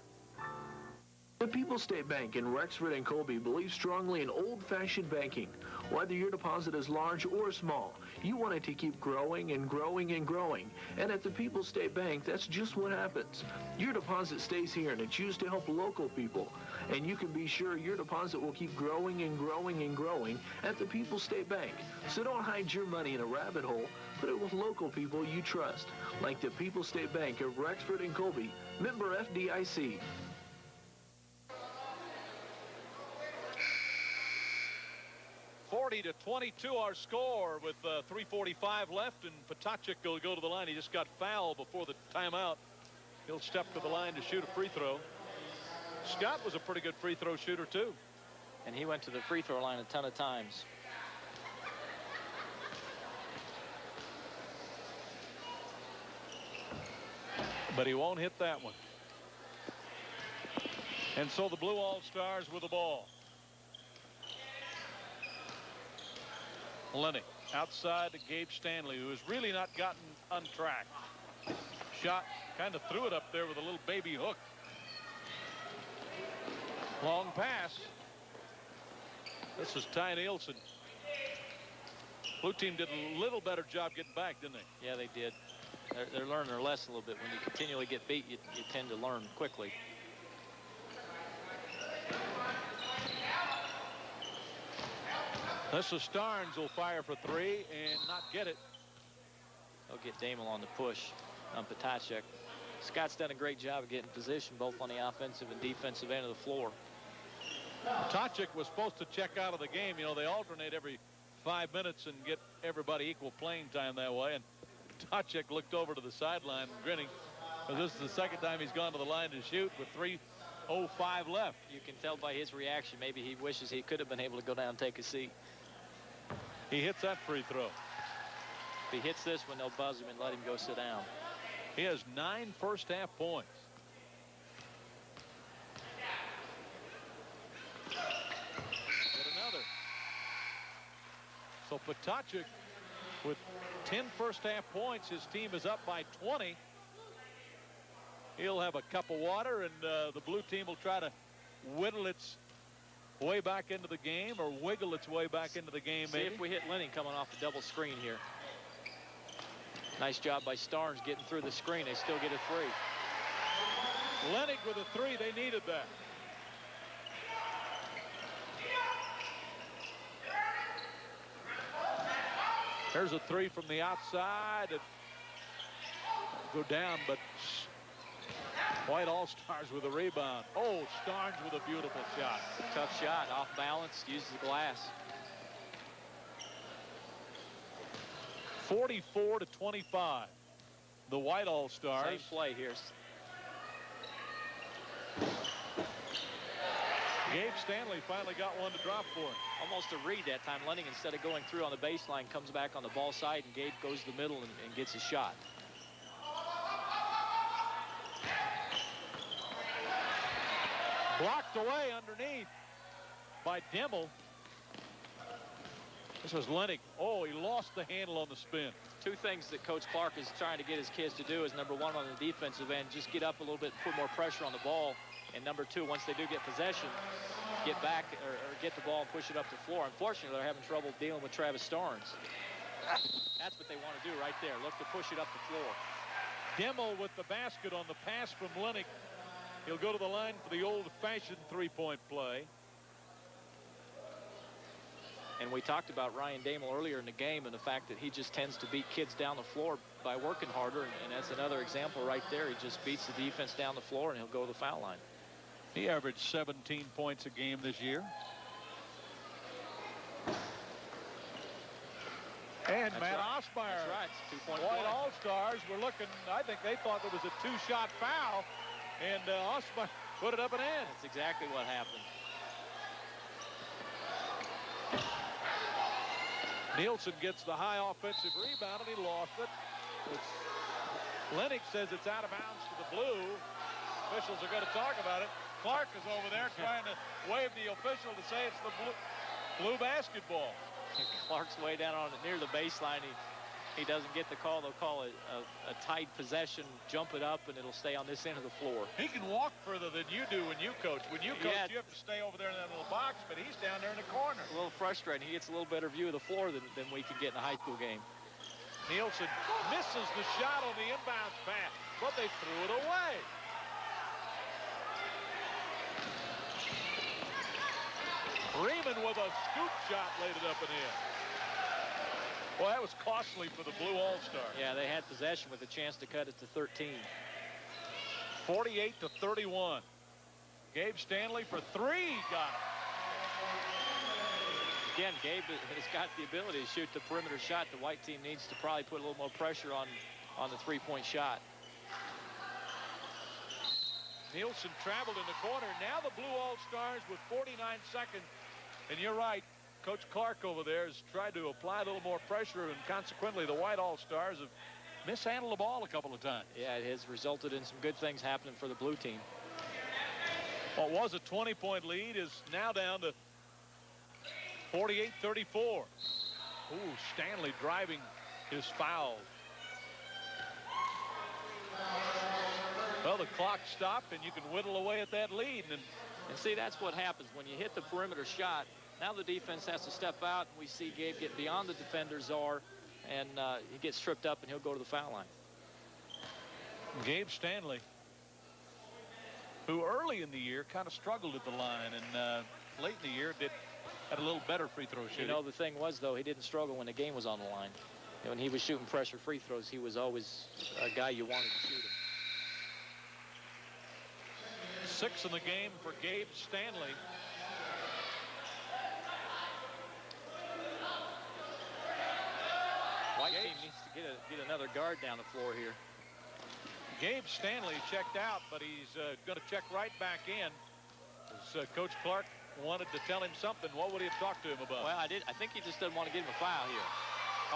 The People's State Bank in Rexford and Colby believes strongly in old-fashioned banking. Whether your deposit is large or small, you want it to keep growing and growing and growing. And at the People's State Bank, that's just what happens. Your deposit stays here, and it's used to help local people. And you can be sure your deposit will keep growing and growing and growing at the People's State Bank. So don't hide your money in a rabbit hole. Put it with local people you trust, like the People's State Bank of Rexford and Colby, member FDIC. 40-22 our score with 3:45 left, and Potacek will go to the line. He just got fouled before the timeout. He'll step to the line to shoot a free throw. Scott was a pretty good free throw shooter too, and he went to the free throw line a ton of times. But he won't hit that one. And so the Blue All-Stars with the ball. Lenny outside to Gabe Stanley, who has really not gotten untracked. Shot, kind of threw it up there with a little baby hook. Long pass. This is Ty Nielsen. Blue team did a little better job getting back, didn't they? Yeah, they did. They're learning their lesson a little bit. When you continually get beat, you tend to learn quickly. This is Starnes will fire for 3 and not get it. They'll get Damel on the push on Potacek. Scott's done a great job of getting position both on the offensive and defensive end of the floor. Potacek was supposed to check out of the game. You know, they alternate every 5 minutes and get everybody equal playing time that way. And Potacek looked over to the sideline grinning, because this is the second time he's gone to the line to shoot with 3:05 left. You can tell by his reaction, maybe he wishes he could have been able to go down and take a seat. He hits that free throw. If he hits this one, they'll buzz him and let him go sit down. He has 9 first-half points. Get another. So Potacek with 10 first-half points. His team is up by 20. He'll have a cup of water, and the blue team will try to whittle its way back into the game or wiggle its way back into the game. See maybe. if we hit Lenny coming off the double screen here. Nice job by Starnes getting through the screen. They still get a 3. Lenny with a 3. They needed that. There's a 3 from the outside. It go down, but White All-Stars with a rebound. Oh, Starnes with a beautiful shot. Tough shot, off balance, uses the glass. 44-25. The White All-Stars. Same play here. Gabe Stanley finally got one to drop for him. Almost a read that time. Lenning, instead of going through on the baseline, comes back on the ball side, and Gabe goes to the middle and gets a shot. Blocked away underneath by Dimmel. This was Lenning. Oh, he lost the handle on the spin. Two things that Coach Clark is trying to get his kids to do is, number one, on the defensive end, just get up a little bit, put more pressure on the ball. And number two, once they do get possession, get back or get the ball and push it up the floor. Unfortunately, they're having trouble dealing with Travis Starnes. That's what they want to do right there. Look to push it up the floor. Dimmel with the basket on the pass from Lenning. He'll go to the line for the old-fashioned three-point play. And we talked about Ryan Damel earlier in the game and the fact that he just tends to beat kids down the floor by working harder. And that's another example right there. He just beats the defense down the floor, and he'll go to the foul line. He averaged 17 points a game this year. And That's Matt right. Osmeyer. That's right. It's a two-point White play. All-Stars were looking, I think they thought there was a two-shot foul, and Osmeyer put it up and in. That's exactly what happened. Nielsen gets the high offensive rebound, and he lost it. Lennox says it's out of bounds to the blue. Officials are going to talk about it. Clark is over there trying to wave the official to say it's the blue basketball. Clark's way down on it near the baseline. He doesn't get the call. They'll call it a tight possession, jump it up, and it'll stay on this end of the floor. He can walk further than you do when you coach. When you coach, Yeah. you have to stay over there in that little box, but he's down there in the corner. A little frustrating. He gets a little better view of the floor than we can get in a high school game. Nielsen misses the shot on the inbounds pass, but they threw it away. Freeman with a scoop shot laid it up and in. Well, that was costly for the Blue All-Stars. Yeah, they had possession with a chance to cut it to 13. 48-31. Gabe Stanley for three. Got it. Again, Gabe has got the ability to shoot the perimeter shot. The white team needs to probably put a little more pressure on the three-point shot. Nielsen traveled in the corner. Now the Blue All-Stars with 49 seconds. And you're right, Coach Clark over there has tried to apply a little more pressure, and consequently the White All-Stars have mishandled the ball a couple of times. Yeah, it has resulted in some good things happening for the blue team. What was a 20-point lead is now down to 48-34. Ooh, Stanley driving his foul. Well, the clock stopped, and you can whittle away at that lead. And see, that's what happens when you hit the perimeter shot. Now the defense has to step out, and we see Gabe get beyond the defenders are, and he gets tripped up, and he'll go to the foul line. Gabe Stanley, who early in the year kind of struggled at the line, and late in the year had a little better free throw shooting. You know, the thing was, though, he didn't struggle when the game was on the line. When he was shooting pressure free throws, he was always a guy you wanted to shoot him. 6 in the game for Gabe Stanley. White team needs to get another guard down the floor here. Gabe Stanley checked out, but he's going to check right back in. As, Coach Clark wanted to tell him something. What would he have talked to him about? Well, I think he just doesn't want to give him a foul here.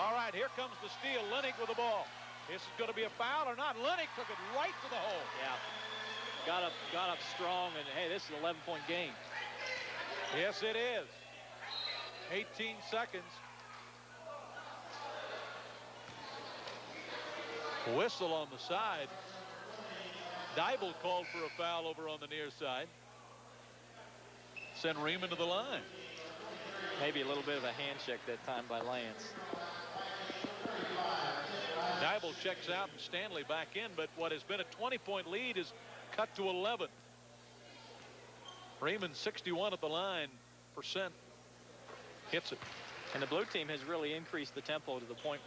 All right, here comes the steal. Lennox with the ball. This is going to be a foul or not. Lennox took it right to the hole. Yeah. Got up strong, and hey, this is an 11-point game. Yes, it is. 18 seconds. Whistle on the side. Dybel called for a foul over on the near side. send Riemann to the line. Maybe a little bit of a handshake that time by Lance. Dybel checks out and Stanley back in, but what has been a 20-point lead is cut to 11. Riemann 61 at the line percent hits it. And the blue team has really increased the tempo to the point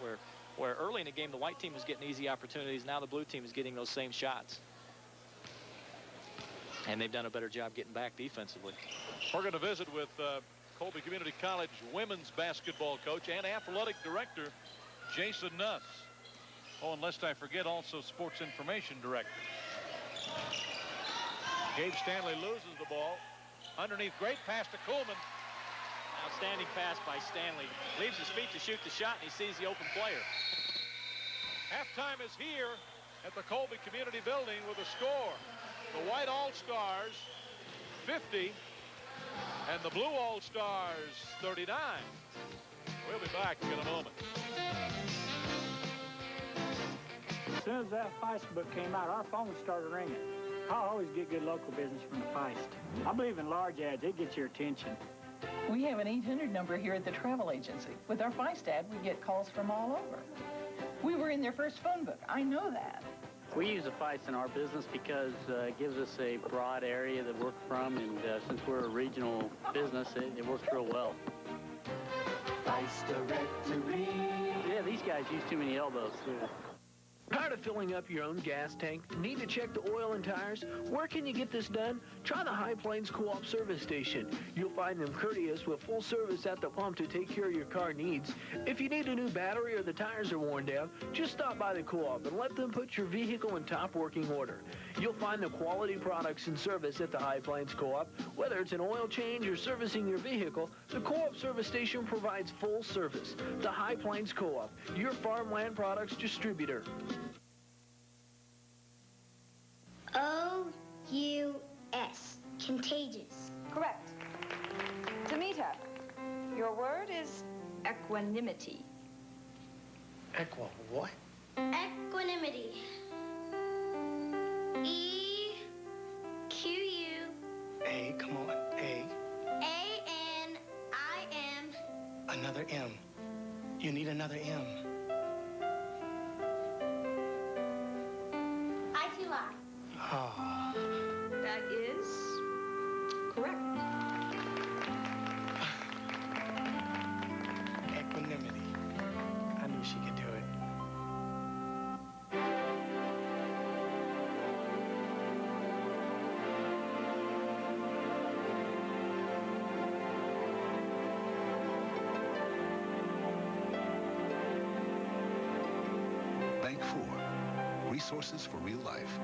where early in the game the white team was getting easy opportunities. Now the blue team is getting those same shots. And they've done a better job getting back defensively. We're going to visit with Colby Community College women's basketball coach and athletic director Jason Nuss. Oh, and lest I forget, also sports information director. Gabe Stanley loses the ball. Underneath, great pass to Kuhlman. Outstanding pass by Stanley. Leaves his feet to shoot the shot, and he sees the open player. Halftime is here at the Colby Community Building with a score. The white All-Stars 50 and the blue All-Stars 39. We'll be back in a moment. As soon as that Feist book came out, our phone started ringing. I always get good local business from the Feist. I believe in large ads. It gets your attention. We have an 800 number here at the travel agency. With our Feist ad, we get calls from all over. We were in their first phone book. I know that. We use a Feist in our business because it gives us a broad area to work from, and since we're a regional business, it works real well. Feist directory. Yeah, these guys use too many elbows. Tired of filling up your own gas tank? Need to check the oil and tires? Where can you get this done? Try the High Plains Co-op service station. You'll find them courteous with full service at the pump to take care of your car needs. If you need a new battery or the tires are worn down, just stop by the Co-op and let them put your vehicle in top working order. You'll find the quality products and service at the High Plains Co-op. Whether it's an oil change or servicing your vehicle, the Co-op service station provides full service. The High Plains Co-op, your farmland products distributor. O-U-S. Contagious. Correct. Demita, your word is equanimity. What? Equanimity. E-Q-U. A, come on, A. A-N-I-M. Another M. You need another M. I-Q-I. Oh. That is correct. Equanimity. I knew she could do it. Bank 4. Resources for real life.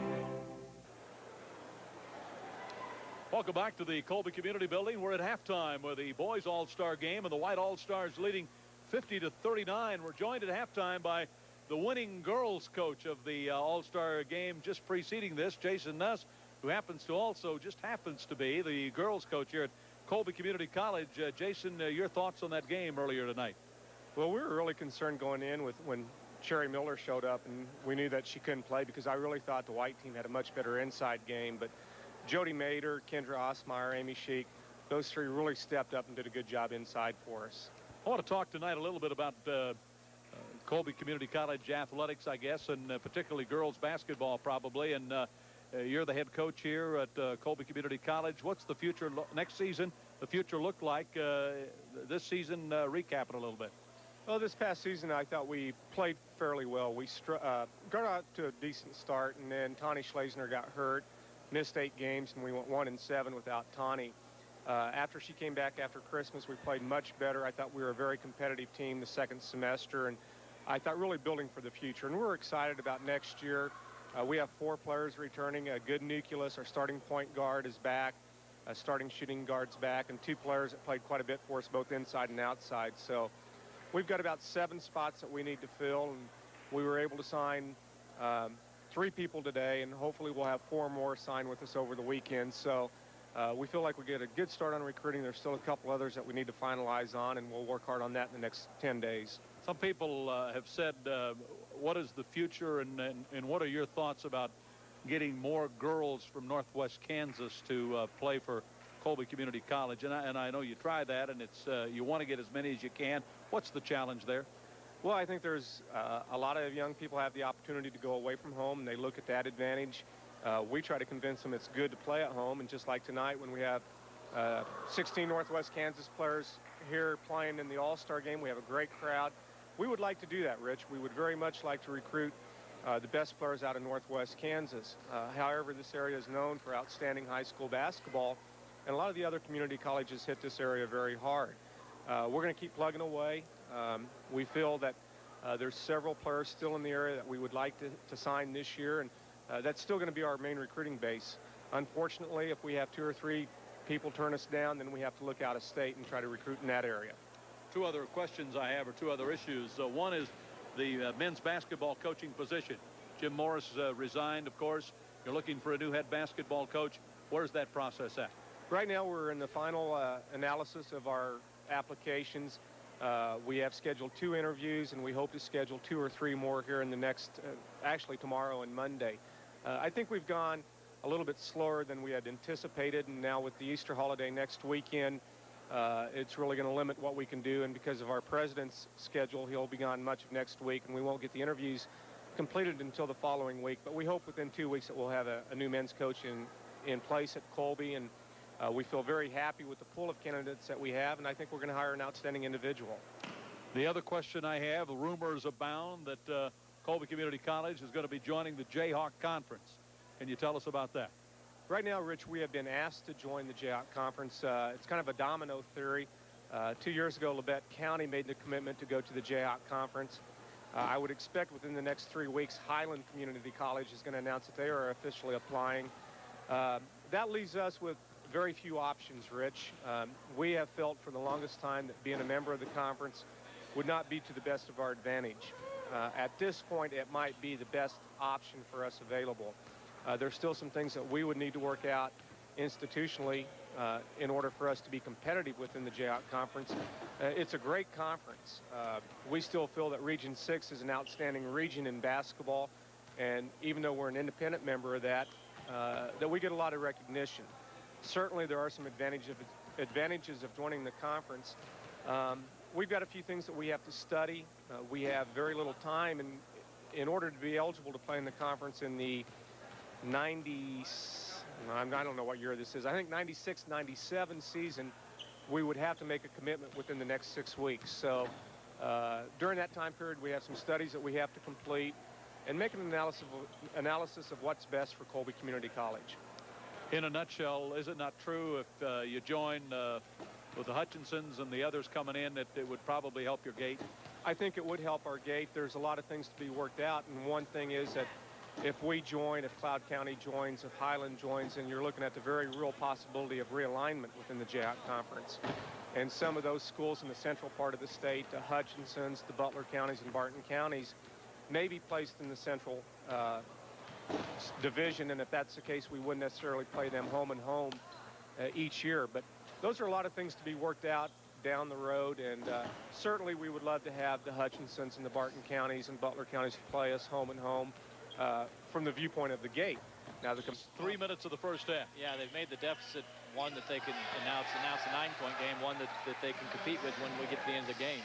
Welcome back to the Colby Community Building. We're at halftime with the boys All-Star game and the white All-Stars leading 50-39. We're joined at halftime by the winning girls coach of the All-Star game just preceding this, Jason Nuss, who happens to be the girls coach here at Colby Community College. Jason, your thoughts on that game earlier tonight? Well, we were really concerned going in when Sherry Miller showed up, and we knew that she couldn't play because I really thought the white team had a much better inside game. But Jody Mader, Kendra Osmeyer, Amy Sheik, those three really stepped up and did a good job inside for us. I want to talk tonight a little bit about Colby Community College athletics, I guess, and particularly girls basketball probably. And you're the head coach here at Colby Community College. What's the future next season? The future look like this season? Recap it a little bit. Well, this past season, I thought we played fairly well. We got out to a decent start, and then Tawny Schlesner got hurt, missed 8 games, and we went 1-7 without Tawny. After she came back after Christmas, we played much better. I thought we were a very competitive team the second semester, and I thought really building for the future. And we're excited about next year. We have 4 players returning, a good nucleus. Our starting point guard is back, starting shooting guard's back, and 2 players that played quite a bit for us, both inside and outside. So we've got about 7 spots that we need to fill, and we were able to sign 3 people today, and hopefully we'll have 4 more sign with us over the weekend. So we feel like we get a good start on recruiting. There's still a couple others that we need to finalize on, and we'll work hard on that in the next 10 days. Some people have said, what is the future, and what are your thoughts about getting more girls from Northwest Kansas to play for Colby Community College. And I know you try that, and it's you want to get as many as you can. What's the challenge there? Well, I think there's a lot of young people have the opportunity to go away from home, and they look at that advantage. We try to convince them it's good to play at home, and just like tonight when we have 16 Northwest Kansas players here playing in the All-Star game, we have a great crowd. We would like to do that, Rich. We would very much like to recruit the best players out of Northwest Kansas. However, this area is known for outstanding high school basketball, and a lot of the other community colleges hit this area very hard. We're going to keep plugging away. We feel that there's several players still in the area that we would like to sign this year, and that's still going to be our main recruiting base. Unfortunately, if we have 2 or 3 people turn us down, then we have to look out of state and try to recruit in that area. 2 other questions I have, or 2 other issues. One is the men's basketball coaching position. Jim Morris resigned, of course. You're looking for a new head basketball coach. Where's that process at? Right now, we're in the final analysis of our applications. We have scheduled 2 interviews, and we hope to schedule 2 or 3 more here in the next, actually tomorrow and Monday. I think we've gone a little bit slower than we had anticipated, and now with the Easter holiday next weekend, it's really going to limit what we can do. And because of our president's schedule, he'll be gone much of next week, and we won't get the interviews completed until the following week. But we hope within 2 weeks that we'll have a new men's coach in place at Colby, and we feel very happy with the pool of candidates that we have, and I think we're going to hire an outstanding individual. The other question I have, rumors abound that Colby Community College is going to be joining the Jayhawk Conference. Can you tell us about that? Right now, Rich, we have been asked to join the Jayhawk Conference. It's kind of a domino theory. 2 years ago, Labette County made the commitment to go to the Jayhawk Conference. I would expect within the next 3 weeks, Highland Community College is going to announce that they are officially applying. That leaves us with very few options, Rich. We have felt for the longest time that being a member of the conference would not be to the best of our advantage. At this point, it might be the best option for us available. There's still some things that we would need to work out institutionally in order for us to be competitive within the Jayhawk Conference. It's a great conference. We still feel that Region 6 is an outstanding region in basketball, and even though we're an independent member of that, that we get a lot of recognition. Certainly there are some advantages of joining the conference. We've got a few things that we have to study. We have very little time, and in order to be eligible to play in the conference in the I don't know what year this is. I think 96-97 season, we would have to make a commitment within the next 6 weeks. So during that time period, we have some studies that we have to complete and make an analysis of what's best for Colby Community College. In a nutshell, is it not true if you join with the Hutchinsons and the others coming in that it would probably help your gate? I think it would help our gate. There's a lot of things to be worked out, and one thing is that if we join, if Cloud County joins, if Highland joins, then you're looking at the very real possibility of realignment within the Jayhawk Conference. And some of those schools in the central part of the state, the Hutchinsons, the Butler counties, and Barton counties, may be placed in the central division, and if that's the case, we wouldn't necessarily play them home and home each year. But those are a lot of things to be worked out down the road, and certainly we would love to have the Hutchinsons and the Barton counties and Butler counties play us home and home from the viewpoint of the gate. Now, 3 minutes of the first half. Yeah, they've made the deficit one that they can announce a 9-point game, one that they can compete with when we get to the end of the game.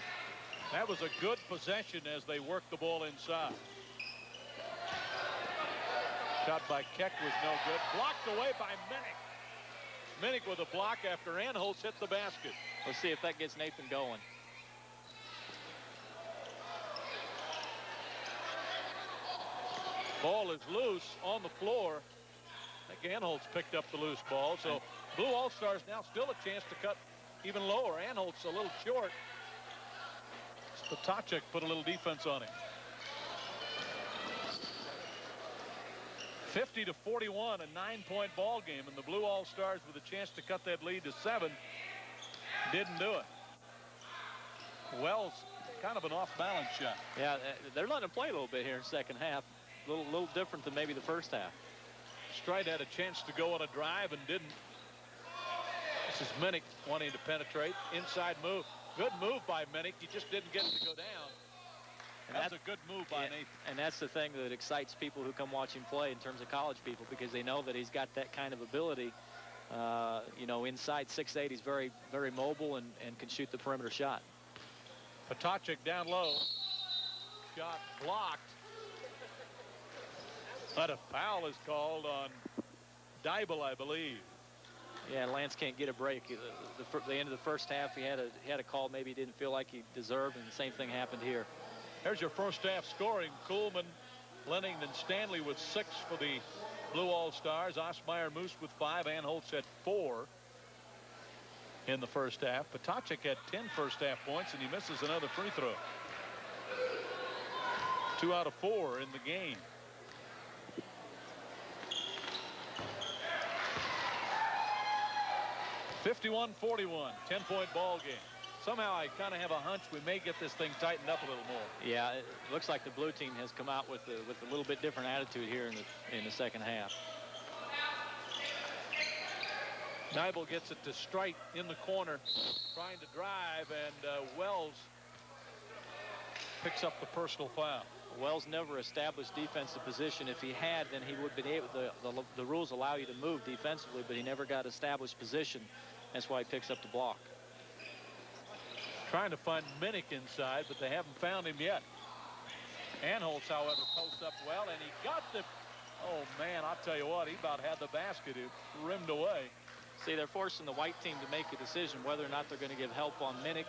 That was a good possession as they worked the ball inside. Shot by Keck was no good. Blocked away by Minnick. Minnick with a block after Anholtz hit the basket. Let's see if that gets Nathan going. Ball is loose on the floor. I think Anholtz picked up the loose ball. So Blue All-Stars now still a chance to cut even lower. Anholtz a little short. Spatacek put a little defense on him. 50-41, a 9-point ball game, and the Blue All-Stars with a chance to cut that lead to 7 didn't do it. Wells, kind of an off-balance shot. Yeah, they're letting him play a little bit here in the second half. A little different than maybe the first half. Stride had a chance to go on a drive and didn't. This is Minnick wanting to penetrate. Inside move. Good move by Minnick. He just didn't get it to go down. And that's a good move by Nathan. And that's the thing that excites people who come watch him play in terms of college people, because they know that he's got that kind of ability You know, inside 6'8", he's very, very mobile and can shoot the perimeter shot. Potacek down low. Shot blocked. But a foul is called on Dybel, I believe. Yeah, Lance can't get a break. The end of the first half, he had a call maybe he didn't feel like he deserved, and the same thing happened here. There's your first half scoring. Kuhlman, Lenning, and Stanley with 6 for the Blue All-Stars. Osmeyer Moose with 5. Anholtz had 4 in the first half. Potacek had 10 first half points, and he misses another free throw. 2 out of 4 in the game. (51-41), 10-point ball game. Somehow I kind of have a hunch we may get this thing tightened up a little more. Yeah, it looks like the blue team has come out with a little bit different attitude here in the second half. Dybel gets it to Strite in the corner, trying to drive, and Wells picks up the personal foul. Wells never established defensive position. If he had, then he would have been able. The rules allow you to move defensively, but he never got established position. That's why he picks up the block. Trying to find Minnick inside, but they haven't found him yet. Anholtz, however, posts up well, and he got the. Oh man, I'll tell you what, he about had the basket. It rimmed away. See, they're forcing the white team to make a decision whether or not they're going to give help on Minnick.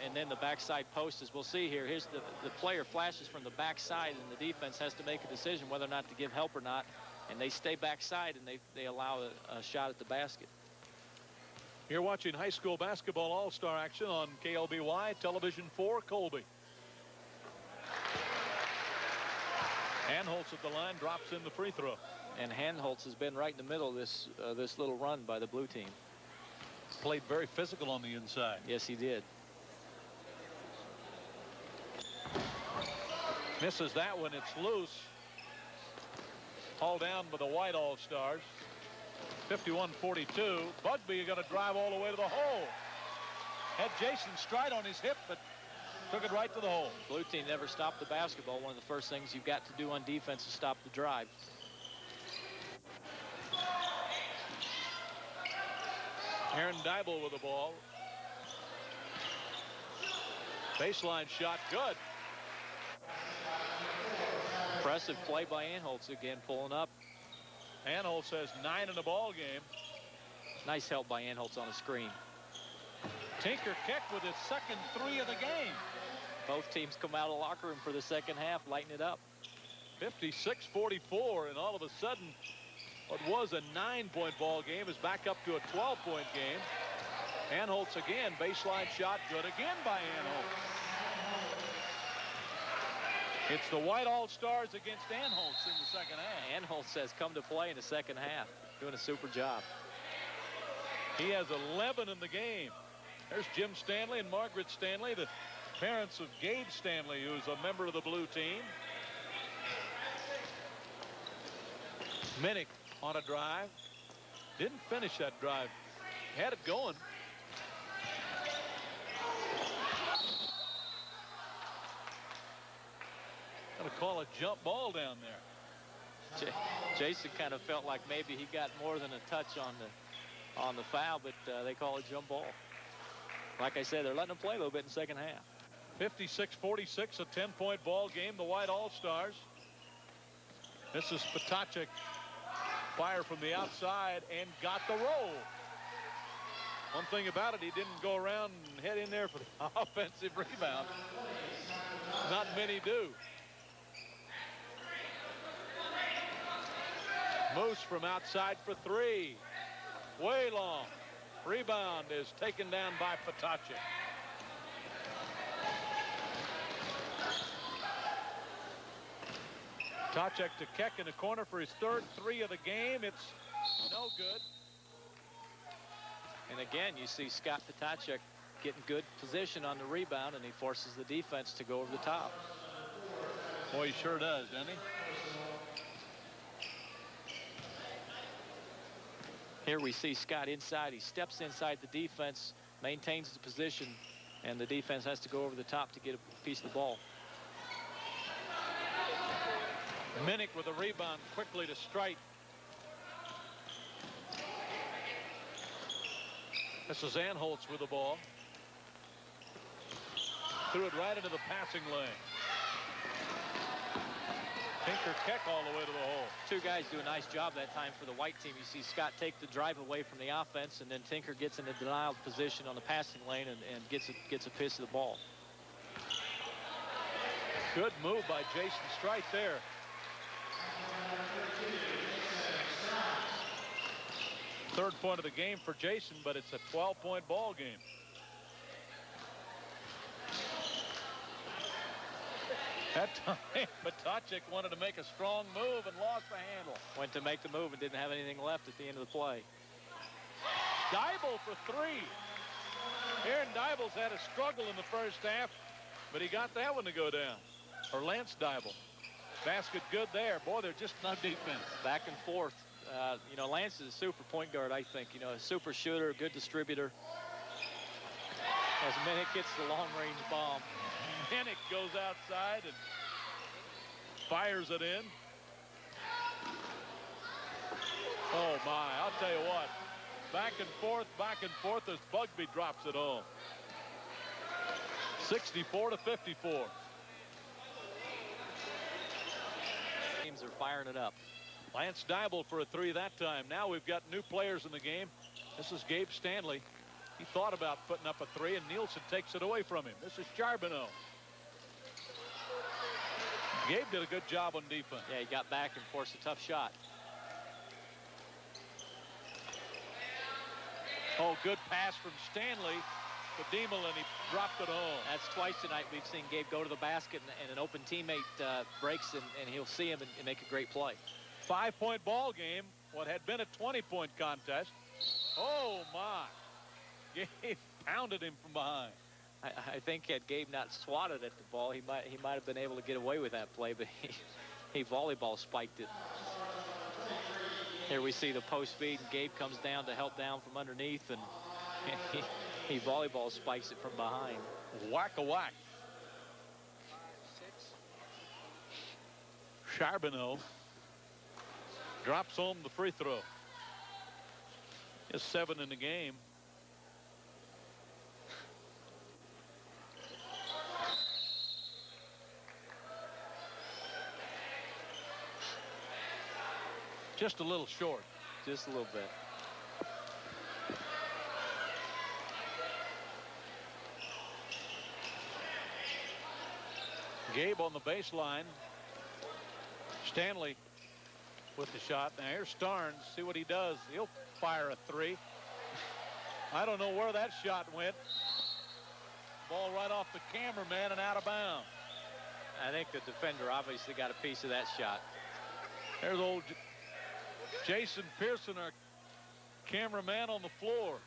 And then the backside post, as we'll see here. Here's the player flashes from the backside, and the defense has to make a decision whether or not to give help or not. And they stay backside, and they allow a shot at the basket. You're watching high school basketball all-star action on KLBY Television 4 Colby. Anholtz at the line, drops in the free throw. And Anholtz has been right in the middle of this little run by the blue team. Played very physical on the inside. Yes, he did. Misses that one. It's loose. Hauled down by the white all-stars. 51-42. Bugbee going to drive all the way to the hole. Had Jason Strite on his hip, but took it right to the hole. Blue team never stopped the basketball. One of the first things you've got to do on defense is stop the drive. Aaron Dybel with the ball. Baseline shot, good. Impressive play by Anholtz again, pulling up. Anholtz has 9 in the ball game. Nice help by Anholtz on a screen. Tinker Keck with his second 3 of the game. Both teams come out of the locker room for the second half, lighten it up. 56-44, and all of a sudden, what was a 9-point ball game is back up to a 12-point game. Anholtz again, baseline shot, good again by Anholtz. It's the white all-stars against Anholtz in the second half. Anholtz has come to play in the second half, doing a super job. He has 11 in the game. There's Jim Stanley and Margaret Stanley, the parents of Gabe Stanley, who's a member of the blue team. Minnick on a drive. Didn't finish that drive. Had it going. Gonna call a jump ball down there. Jason kind of felt like maybe he got more than a touch on the foul, but they call it jump ball. Like I said, they're letting him play a little bit in the second half. 56-46, a 10-point ball game. The white all-stars. This is Potacek. Fire from the outside and got the roll. One thing about it, he didn't go around and head in there for the offensive rebound. Not many do. Moose from outside for 3. Way long. Rebound is taken down by Potacek. Potacek to Keck in the corner for his third 3 of the game. It's no good. And again, you see Scott Potacek getting good position on the rebound, and he forces the defense to go over the top. Boy, he sure does, doesn't he? Here we see Scott inside. He steps inside the defense, maintains the position, and the defense has to go over the top to get a piece of the ball. Minnick with a rebound quickly to Strite. This is Anholtz with the ball. Threw it right into the passing lane. Tinker Keck all the way to the hole. Two guys do a nice job that time for the white team. You see Scott take the drive away from the offense, and then Tinker gets in a denial position on the passing lane and gets a piece of the ball. Good move by Jason Strite there. Third point of the game for Jason, but it's a 12-point ball game. That time, Matacek wanted to make a strong move and lost the handle. Went to make the move and didn't have anything left at the end of the play. Dybel for three. Aaron Dybel's had a struggle in the first half, but he got that one to go down. Or Lance Dybel. Basket good there. Boy, they're just no defense. Back and forth. You know, Lance is a super point guard, I think. You know, a super shooter, good distributor. As Minnick gets the long-range bomb. Minnick goes outside and fires it in. Oh, my. I'll tell you what. Back and forth as Bugby drops it home. 64-54. Teams are firing it up. Lance Dybel for a three that time. Now we've got new players in the game. This is Gabe Stanley. He thought about putting up a three, and Nielsen takes it away from him. This is Charbonneau. Gabe did a good job on defense. Yeah, he got back and forced a tough shot. Oh, good pass from Stanley to Diemel, and he dropped it home. That's twice tonight we've seen Gabe go to the basket, and an open teammate breaks, and he'll see him and make a great play. 5-point ball game. What had been a 20-point contest. Oh, my. Gabe pounded him from behind. I think had Gabe not swatted at the ball, he might have been able to get away with that play, but he volleyball spiked it. Here we see the post feed, and Gabe comes down to help down from underneath, and he volleyball spikes it from behind. Whack-a-whack. Charbonneau drops home the free throw. Is 7 in the game. Just a little short. Just a little bit. Gabe on the baseline. Stanley with the shot. Now here's Starnes. See what he does. He'll fire a three. I don't know where that shot went. Ball right off the cameraman and out of bounds. I think the defender obviously got a piece of that shot. There's old Jason Pearson, our cameraman, on the floor.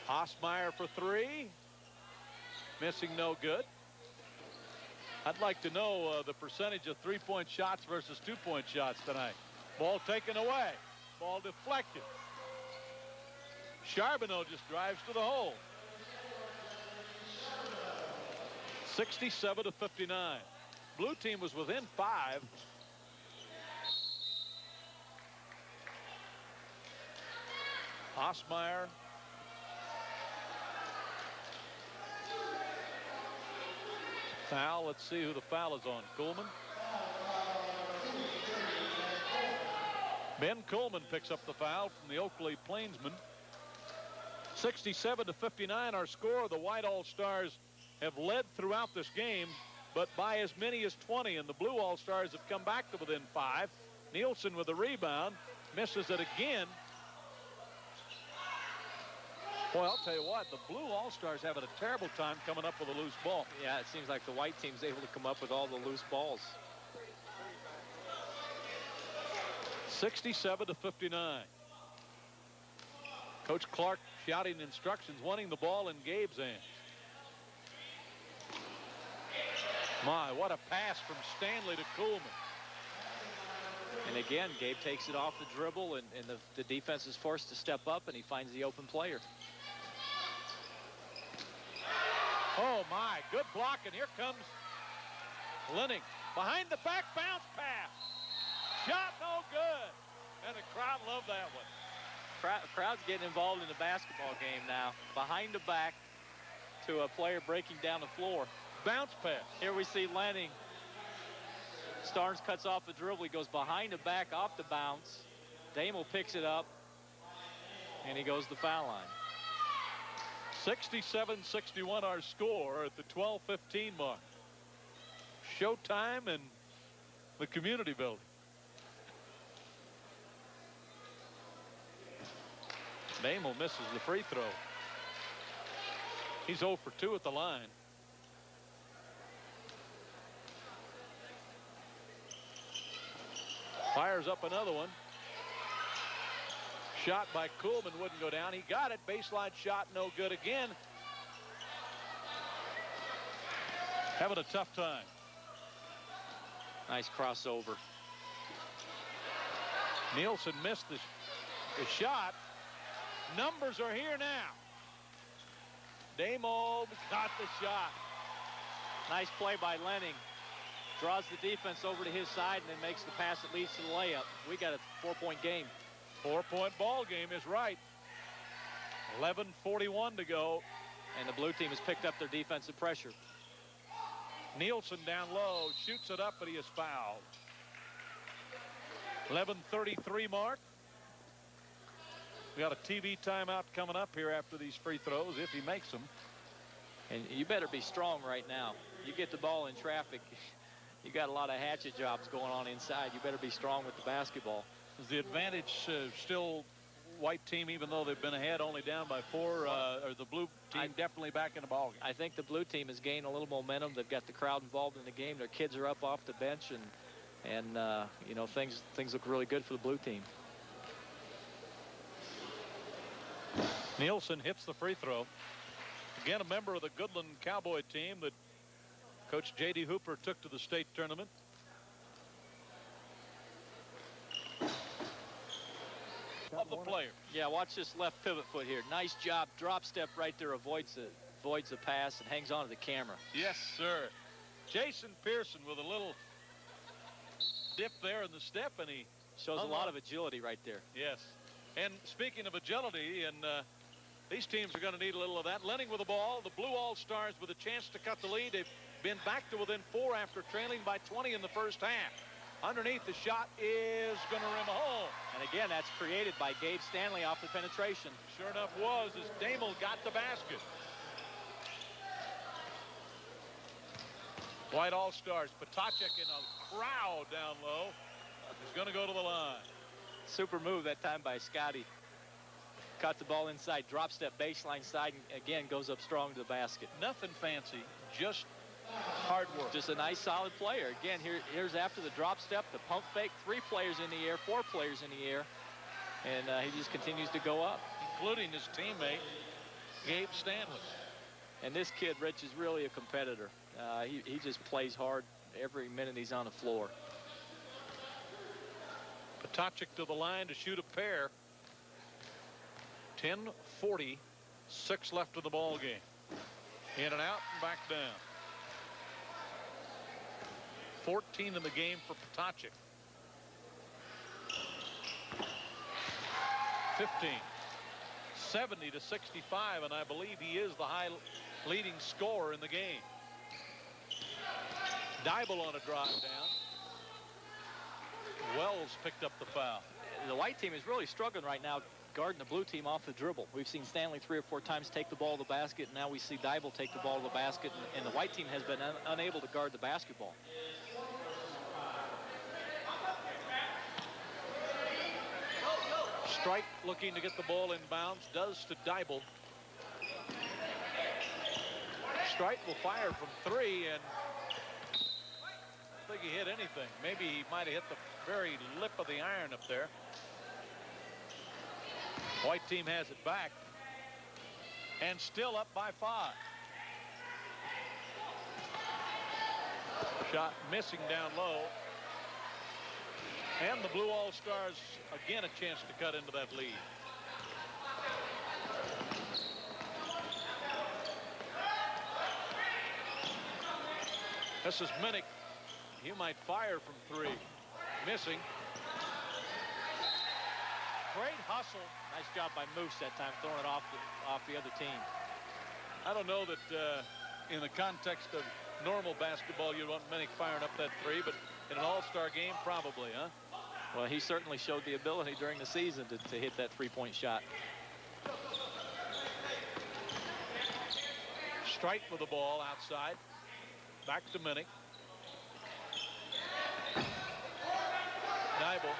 Osmeyer for three. Missing, no good. I'd like to know the percentage of three-point shots versus two-point shots tonight. Ball taken away. Ball deflected. Charbonneau just drives to the hole. 67-59. Blue team was within 5. Osmeyer. Foul. Let's see who the foul is on. Coleman. Ben Coleman picks up the foul from the Oakley Plainsman. 67-59 our score. The White All-Stars have led throughout this game, but by as many as 20, and the Blue All-Stars have come back to within 5. Nielsen with the rebound, misses it again. Boy, I'll tell you what, the Blue All-Stars having a terrible time coming up with a loose ball. Yeah, it seems like the white team's able to come up with all the loose balls. 67-59. Coach Clark shouting instructions, wanting the ball in Gabe's hands. My, what a pass from Stanley to Coleman. And again, Gabe takes it off the dribble, and the defense is forced to step up, and he finds the open player. Oh, my, good block, and here comes Lenning. Behind the back, bounce pass. Shot no good. And the crowd loved that one. Crowd's getting involved in the basketball game now. Behind the back to a player breaking down the floor. Bounce pass. Here we see Lanning. Starnes cuts off the dribble. He goes behind the back off the bounce. Damel picks it up, and he goes to the foul line. 67-61 our score at the 12:15 mark. Showtime in the community building. Damel misses the free throw. He's 0 for 2 at the line. Fires up another one. Shot by Kuhlman wouldn't go down. He got it. Baseline shot, no good again. Having a tough time. Nice crossover. Nielsen missed the shot. Numbers are here now. Damel got the shot. Nice play by Lanning. Draws the defense over to his side and then makes the pass that leads to the layup. We got a 4-point game. 4-point ball game is right. 11:41 to go. And the blue team has picked up their defensive pressure. Nielsen down low, shoots it up, but he is fouled. 11:33 mark. We got a TV timeout coming up here after these free throws if he makes them. And you better be strong right now. You get the ball in traffic, you got a lot of hatchet jobs going on inside. You better be strong with the basketball. Is the advantage still white team, even though they've been ahead only down by 4, or the blue team definitely back in the ball game? I think the blue team has gained a little momentum. They've got the crowd involved in the game. Their kids are up off the bench, and you know, things look really good for the blue team. Nielsen hits the free throw. Again, a member of the Goodland Cowboy team that Coach J.D. Hooper took to the state tournament. Of the player. Yeah, watch this left pivot foot here. Nice job. Drop step right there. Avoids the pass and hangs on to the camera. Yes, sir. Jason Pearson with a little dip there in the step, and he shows a lot of agility right there. Yes. And speaking of agility, and these teams are going to need a little of that. Lanning with the ball. The Blue All-Stars with a chance to cut the lead. They've been back to within 4 after trailing by 20 in the first half. Underneath, the shot is going to rim home. And again, that's created by Gabe Stanley off the penetration. Sure enough was, as Damel got the basket. White All-Stars, Potacek in a crowd down low. Is going to go to the line. Super move that time by Scotty. Caught the ball inside, drop step baseline side, and again goes up strong to the basket. Nothing fancy, just hard work. Just a nice solid player. Again, here's after the drop step, the pump fake, 3 players in the air, 4 players in the air, and he just continues to go up. Including his teammate, Gabe Stanley. And this kid, Rich, is really a competitor. He just plays hard every minute he's on the floor. Potacek to the line to shoot a pair. 10:40, 6 left of the ball game. In and out and back down. 14 in the game for Potacek. 15. 70-65, and I believe he is the high leading scorer in the game. Dybel on a drive down. Wells picked up the foul. The white team is really struggling right now guarding the blue team off the dribble. We've seen Stanley 3 or 4 times take the ball to the basket, and now we see Dybel take the ball to the basket, and the white team has been unable to guard the basketball. Strike looking to get the ball in bounds, does to Dybel. Strike will fire from 3, and I don't think he hit anything. Maybe he might have hit the very lip of the iron up there. White team has it back and still up by 5. Shot missing down low. And the Blue All-Stars again a chance to cut into that lead. This is Minnick. He might fire from 3. Missing. Great hustle. Nice job by Moose that time, throwing it off the other team. I don't know that in the context of normal basketball, you'd want Minnick firing up that three, but in an all-star game, probably, huh? Well, he certainly showed the ability during the season to hit that three-point shot. Strike with the ball outside. Back to Minnick. Nibel.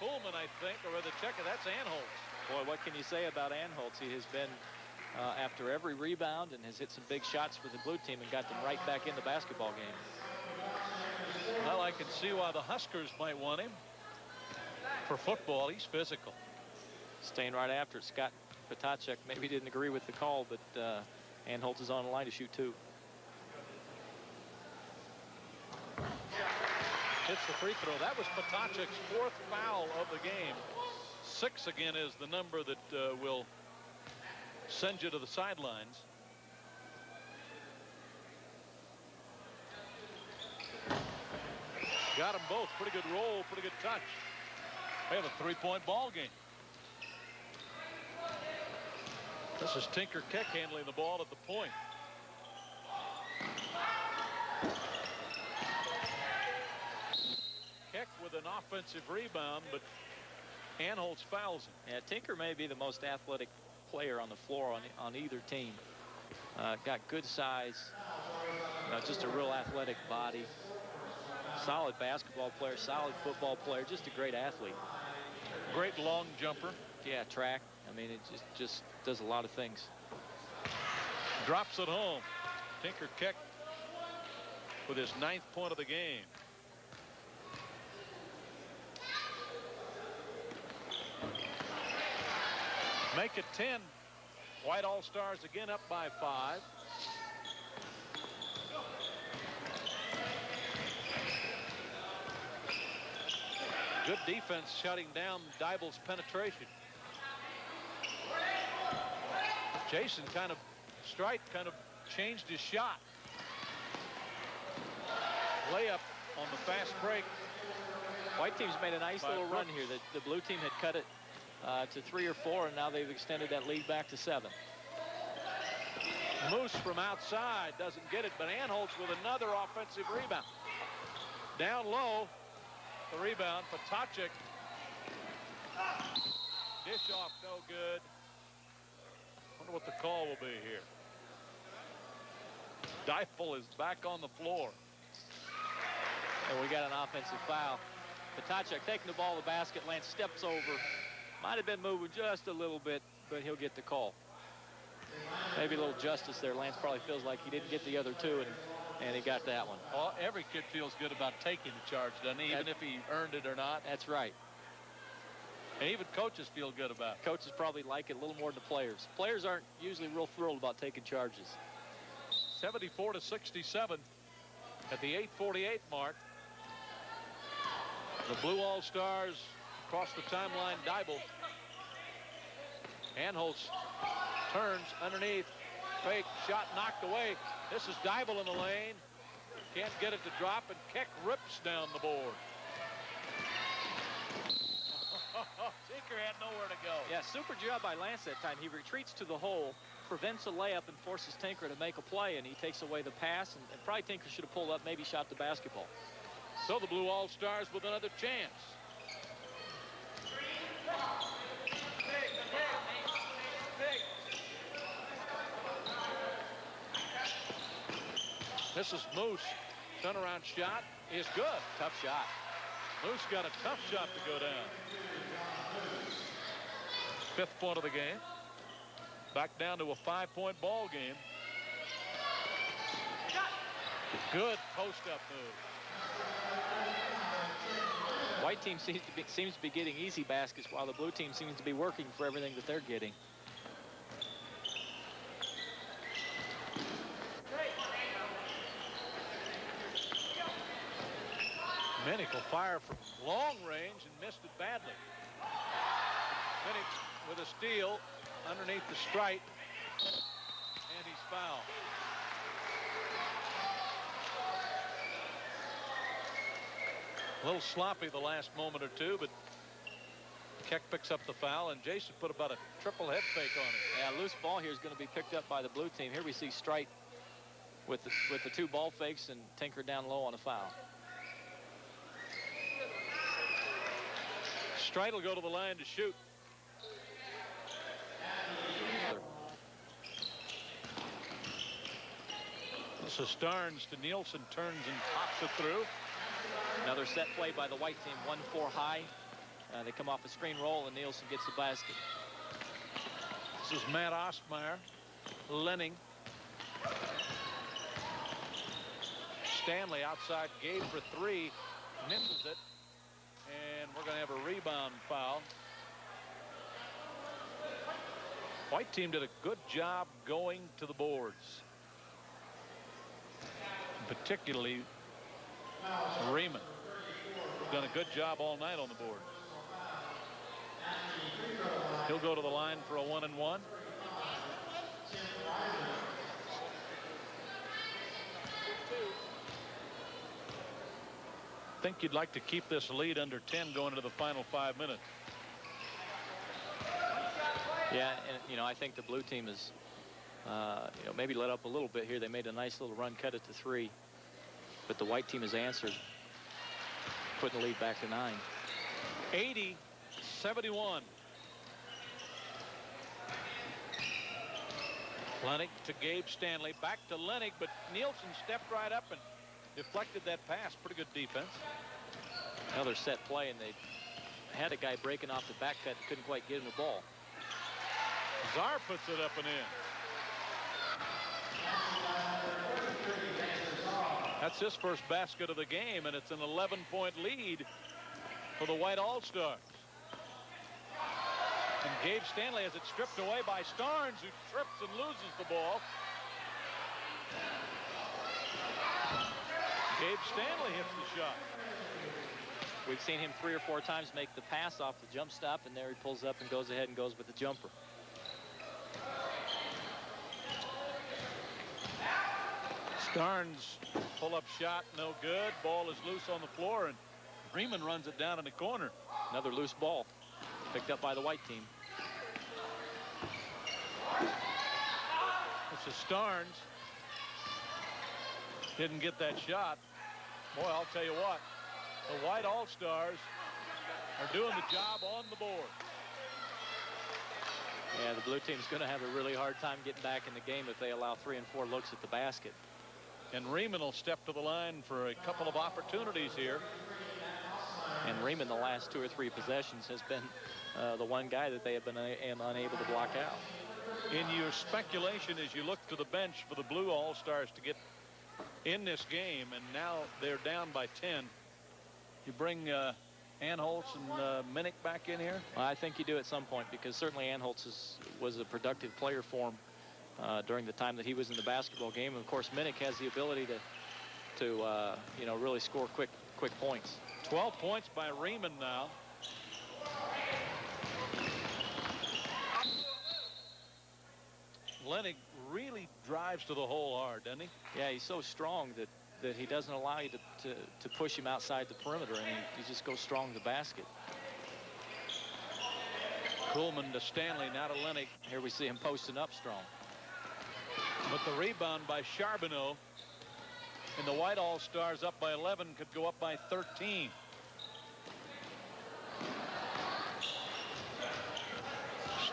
Coleman, I think, or rather checker. That's Anholtz. Boy, what can you say about Anholtz? He has been after every rebound and has hit some big shots for the blue team and got them right back in the basketball game. Well, I can see why the Huskers might want him. For football, he's physical. Staying right after it, Scott Potacek maybe didn't agree with the call, but Anholtz is on the line to shoot two. Hits the free throw. That was Potacek's 4th foul of the game. 6 again is the number that will send you to the sidelines. Got them both. Pretty good roll, pretty good touch. They have a 3-point ball game. This is Tinker Keck handling the ball at the point. Keck with an offensive rebound, but Anholtz fouls him. Yeah, Tinker may be the most athletic player on the floor on either team. Got good size, just a real athletic body. Solid basketball player, solid football player, just a great athlete. Great long jumper. Yeah, track. I mean, it just does a lot of things. Drops it home. Tinker Keck with his 9th point of the game. Make it 10. White All-Stars again up by 5. Good defense shutting down Dibel's penetration. Jason Strite kind of changed his shot. Layup on the fast break. White team's made a nice little run here. The blue team had cut it to 3 or 4, and now they've extended that lead back to 7. Moose from outside doesn't get it, but Anholtz with another offensive rebound. Down low, the rebound. Potacek. Dish off, no good. Wonder what the call will be here. Dibel is back on the floor. And we got an offensive foul. Potacek taking the ball to the basket. Lance steps over. Might have been moving just a little bit, but he'll get the call. Maybe a little justice there. Lance probably feels like he didn't get the other two, and he got that one. Well, every kid feels good about taking the charge, doesn't he? Even if he earned it or not. That's right. And even coaches feel good about it. Coaches probably like it a little more than the players. Players aren't usually real thrilled about taking charges. 74-67 at the 8:48 mark. The Blue All-Stars across the timeline. Dibel. Anholtz turns underneath. Fake shot knocked away. This is Dibel in the lane. Can't get it to drop, and Keck rips down the board. Tinker had nowhere to go. Yeah, super job by Lance that time. He retreats to the hole, prevents a layup, and forces Tinker to make a play, and he takes away the pass, and probably Tinker should have pulled up, maybe shot the basketball. So the Blue All-Stars with another chance. This is Moose. Turnaround shot is good. Tough shot. Moose got a tough shot to go down. 5th point of the game. Back down to a 5-point ball game. Good post-up move. White team seems to be getting easy baskets, while the blue team seems to be working for everything that they're getting. Minnick will fire from long range and missed it badly. Minnick with a steal underneath the stripe, and he's fouled. A little sloppy the last moment or two, but Keck picks up the foul, and Jason put about a triple head fake on it. Yeah, loose ball here is going to be picked up by the blue team. Here we see Strite with the 2 ball fakes and Tinker down low on a foul. Strite will go to the line to shoot. So Starnes to Nielsen, turns and pops it through. Another set play by the white team, 1-4 high. They come off a screen roll, and Nielsen gets the basket. This is Matt Ostmeyer. Lenning. Stanley outside Gabe for 3. Misses it. And we're going to have a rebound foul. White team did a good job going to the boards. Particularly Riemann. Done a good job all night on the board. He'll go to the line for a 1-and-1. Think you'd like to keep this lead under 10 going into the final 5 minutes. Yeah, and you know, I think the blue team is you know, maybe let up a little bit here. They made a nice little run, cut it to 3, but the white team has answered, putting the lead back to 9. 80-71. Lennick to Gabe Stanley, back to Lennick, but Nielsen stepped right up and deflected that pass. Pretty good defense. Another set play, and they had a guy breaking off the back cut, couldn't quite get him the ball. Czar puts it up and in. That's his first basket of the game, and it's an 11-point lead for the White All-Stars. And Gabe Stanley has it stripped away by Starnes, who trips and loses the ball. Gabe Stanley hits the shot. We've seen him 3 or 4 times make the pass off the jump stop, and there he pulls up and goes ahead and goes with the jumper. Starnes pull-up shot, no good. Ball is loose on the floor, and Riemann runs it down in the corner. Another loose ball picked up by the white team. This is Starnes. Didn't get that shot. Boy, I'll tell you what, the White All-Stars are doing the job on the board. Yeah, the blue team's going to have a really hard time getting back in the game if they allow 3 and 4 looks at the basket. And Riemann will step to the line for a couple of opportunities here. And Riemann, the last 2 or 3 possessions, has been the one guy that they have been unable to block out. In your speculation, as you look to the bench for the blue All-Stars to get in this game, and now they're down by 10, you bring Anholtz and Minnick back in here? Well, I think you do at some point, because certainly Anholtz was a productive player for him during the time that he was in the basketball game. And of course, Minnick has the ability to you know, really score quick points. 12 points by Riemann now. Lennick really drives to the hole hard, doesn't he? Yeah, he's so strong that he doesn't allow you to push him outside the perimeter, and he just goes strong to the basket. Kuhlman to Stanley, now to Lennick. Here we see him posting up strong. But the rebound by Charbonneau, and the White All-Stars up by 11, could go up by 13.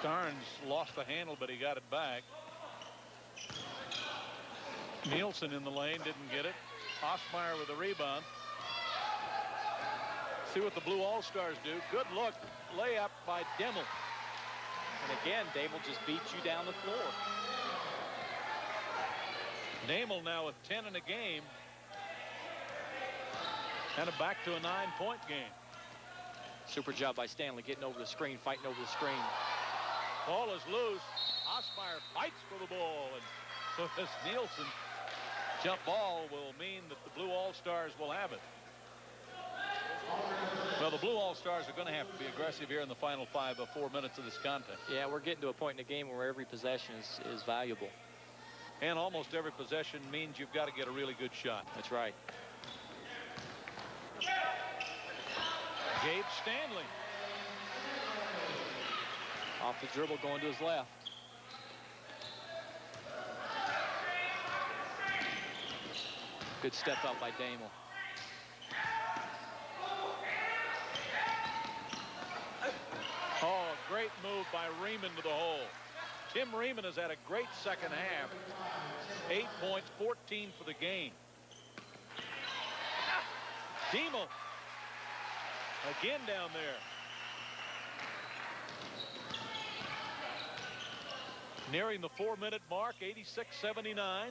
Starnes lost the handle, but he got it back. Nielsen in the lane, didn't get it. Ostmeyer with the rebound. See what the blue All-Stars do. Good look. Layup by Demmel. And again, Demmel just beats you down the floor. Demmel now with 10 in a game. And back to a 9-point game. Super job by Stanley getting over the screen, fighting over the screen. Ball is loose. Ostmeyer fights for the ball. And so this Nielsen jump ball will mean that the blue All-Stars will have it. Well, the blue All-Stars are going to have to be aggressive here in the final 4 minutes of this contest. Yeah, we're getting to a point in the game where every possession is valuable. And almost every possession means you've got to get a really good shot. That's right. Gabe Stanley. Off the dribble, going to his left. Good step out by Damel. Oh, great move by Riemann to the hole. Tim Riemann has had a great second half. 8 points, 14 for the game. Damel again down there. Nearing the 4-minute mark, 86-79.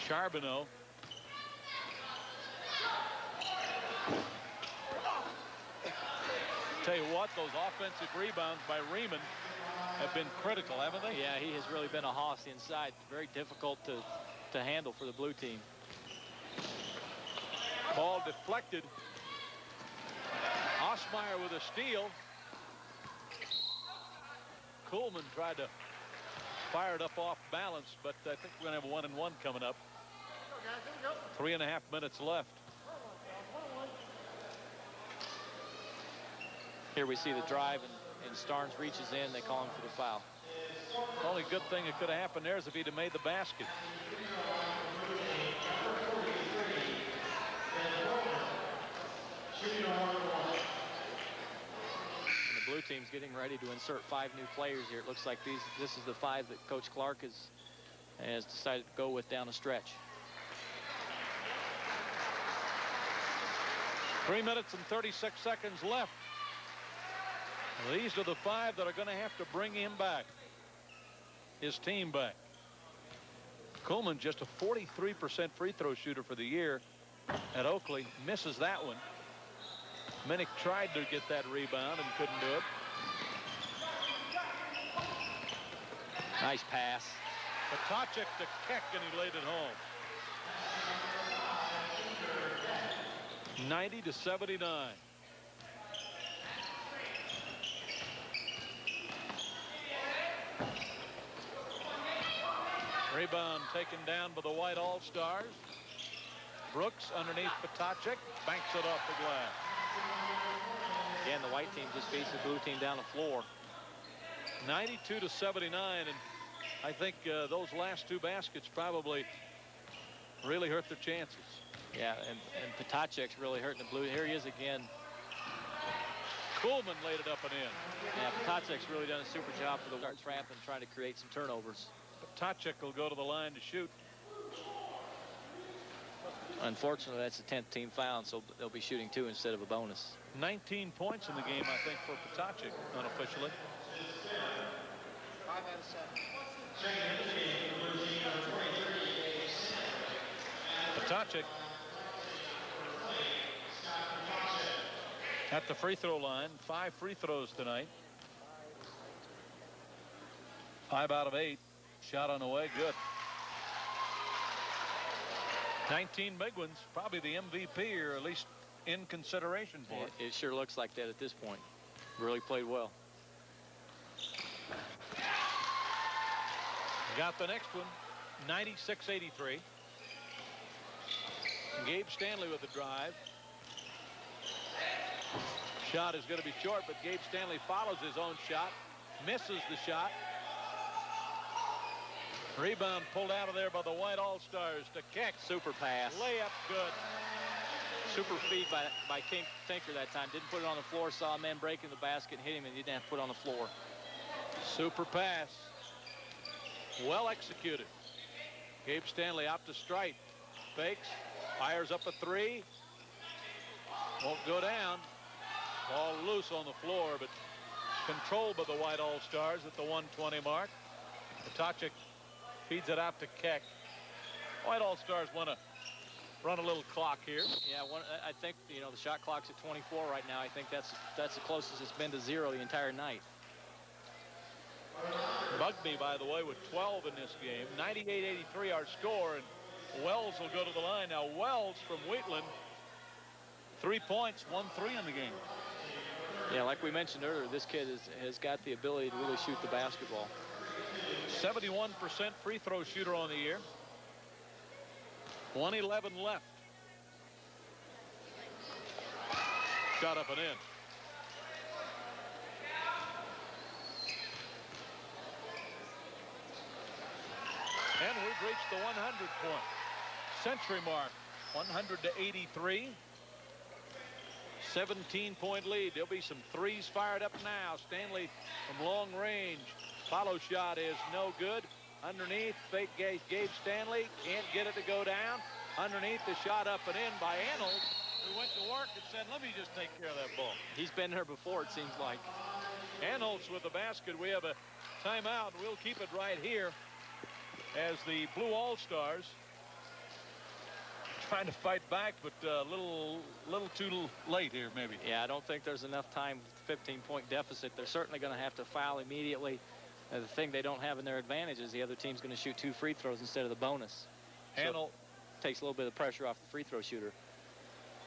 Charbonneau. Tell you what, those offensive rebounds by Riemann have been critical, haven't they? Yeah, he has really been a hoss inside. Very difficult to handle for the blue team. Ball deflected. Osmeyer with a steal. Coleman tried to fire it up off balance, but I think we're going to have a 1-and-1 coming up. 3.5 minutes left. Here we see the drive, and Starnes reaches in. They call him for the foul. The only good thing that could have happened there is if he'd have made the basket. And the blue team's getting ready to insert 5 new players here. It looks like this is the 5 that Coach Clark has decided to go with down the stretch. 3 minutes and 36 seconds left. These are the 5 that are going to have to bring him back, his team back. Coleman, just a 43% free throw shooter for the year at Oakley, misses that one. Minnick tried to get that rebound and couldn't do it. Nice pass. Potacek to Keck, and he laid it home. 90-79. Rebound taken down by the White All-Stars. Brooks underneath Potacek, banks it off the glass. Again, the white team just beats the blue team down the floor. 92-79, and I think those last 2 baskets probably really hurt their chances. Yeah, and Potacek's really hurting the blue. Here he is again. Coleman laid it up and in. Yeah, Potacek's really done a super job for the start trap and trying to create some turnovers. Potacek will go to the line to shoot. Unfortunately, that's the 10th team foul, so they'll be shooting 2 instead of a bonus. 19 points in the game, I think, for Potacek, unofficially. 5 out of 7. Potacek at the free throw line. 5 free throws tonight. 5 out of 8. Shot on the way, good. 19 big ones, probably the MVP, or at least in consideration for it. It sure looks like that at this point. Really played well. Got the next one, 96-83. Gabe Stanley with the drive. Shot is going to be short, but Gabe Stanley follows his own shot, misses the shot. Rebound pulled out of there by the White All-Stars to Keck. Super pass. Layup good. Super feed by Tinker that time. Didn't put it on the floor. Saw a man breaking the basket and hit him, and he didn't have to put it on the floor. Super pass. Well executed. Gabe Stanley out to strike. Fakes. Fires up a 3. Won't go down. Ball loose on the floor, but controlled by the White All-Stars at the 120 mark. Potacek feeds it out to Keck. White All-Stars want to run a little clock here. Yeah, I think, you know, the shot clock's at 24 right now. I think that's the closest it's been to 0 the entire night. Bugby, by the way, with 12 in this game. 98-83 our score, and Wells will go to the line. Now, Wells from Wheatland, 3 points, 1-3 in the game. Yeah, like we mentioned earlier, this kid has got the ability to really shoot the basketball. 71% free throw shooter on the year. 1:11 left. Shot up and in. And we've reached the 100-point century mark. 100 to 83. 17-point lead. There'll be some threes fired up now. Stanley from long range. Follow shot is no good. Underneath, fake Gabe Stanley. Can't get it to go down. Underneath, the shot up and in by Arnold, who went to work and said, let me just take care of that ball. He's been there before, it seems like. Arnold's with the basket. We have a timeout. We'll keep it right here as the Blue All-Stars trying to fight back, but a little too late here, maybe. Yeah, I don't think there's enough time. 15-point deficit. They're certainly going to have to foul immediately. The thing they don't have in their advantage is the other team's going to shoot 2 free throws instead of the bonus. Arnold takes a little bit of pressure off the free throw shooter.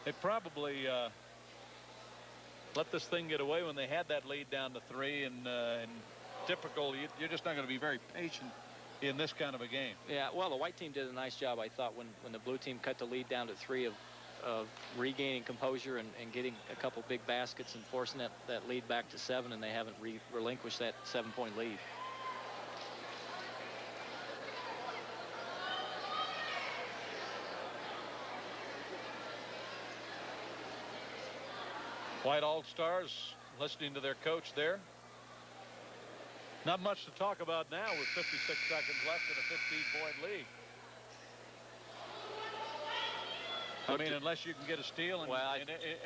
They probably let this thing get away when they had that lead down to 3, and typical, you're just not going to be very patient in this kind of a game. Yeah, well, the white team did a nice job, I thought, when the blue team cut the lead down to 3 of regaining composure and getting a couple big baskets and forcing that lead back to 7, and they haven't relinquished that 7-point lead. White All-Stars listening to their coach there. Not much to talk about now with 56 seconds left in a 15-point lead. I mean, unless you can get a steal. And, well,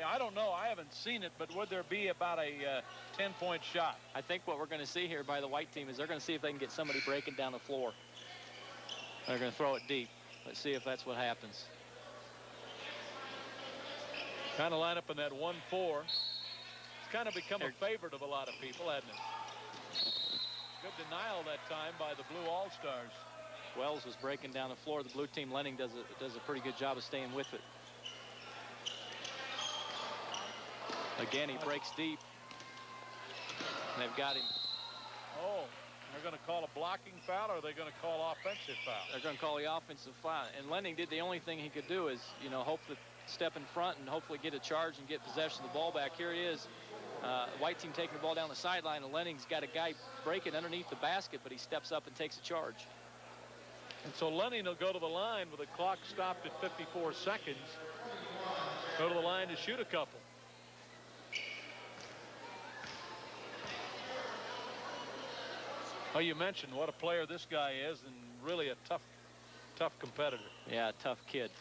I don't know. I haven't seen it, but would there be about a 10-point shot? I think what we're going to see here by the white team is they're going to see if they can get somebody breaking down the floor. They're going to throw it deep. Let's see if that's what happens. Kind of line up in that 1-4. It's kind of become a favorite of a lot of people, hasn't it? Good denial that time by the Blue All-Stars. Wells was breaking down the floor. The blue team, Lenning, does a pretty good job of staying with it. Again, he breaks deep. And they've got him. Oh, they're going to call a blocking foul, or are they going to call offensive foul? They're going to call the offensive foul. And Lenning did the only thing he could do is, you know, hope that step in front and hopefully get a charge and get possession of the ball back. Here it is. White team taking the ball down the sideline, and Lenning's got a guy breaking underneath the basket, but he steps up and takes a charge. And so Lenning will go to the line with the clock stopped at 54 seconds. Go to the line to shoot a couple. Oh, you mentioned what a player this guy is, and really a tough competitor. Yeah, a tough kid.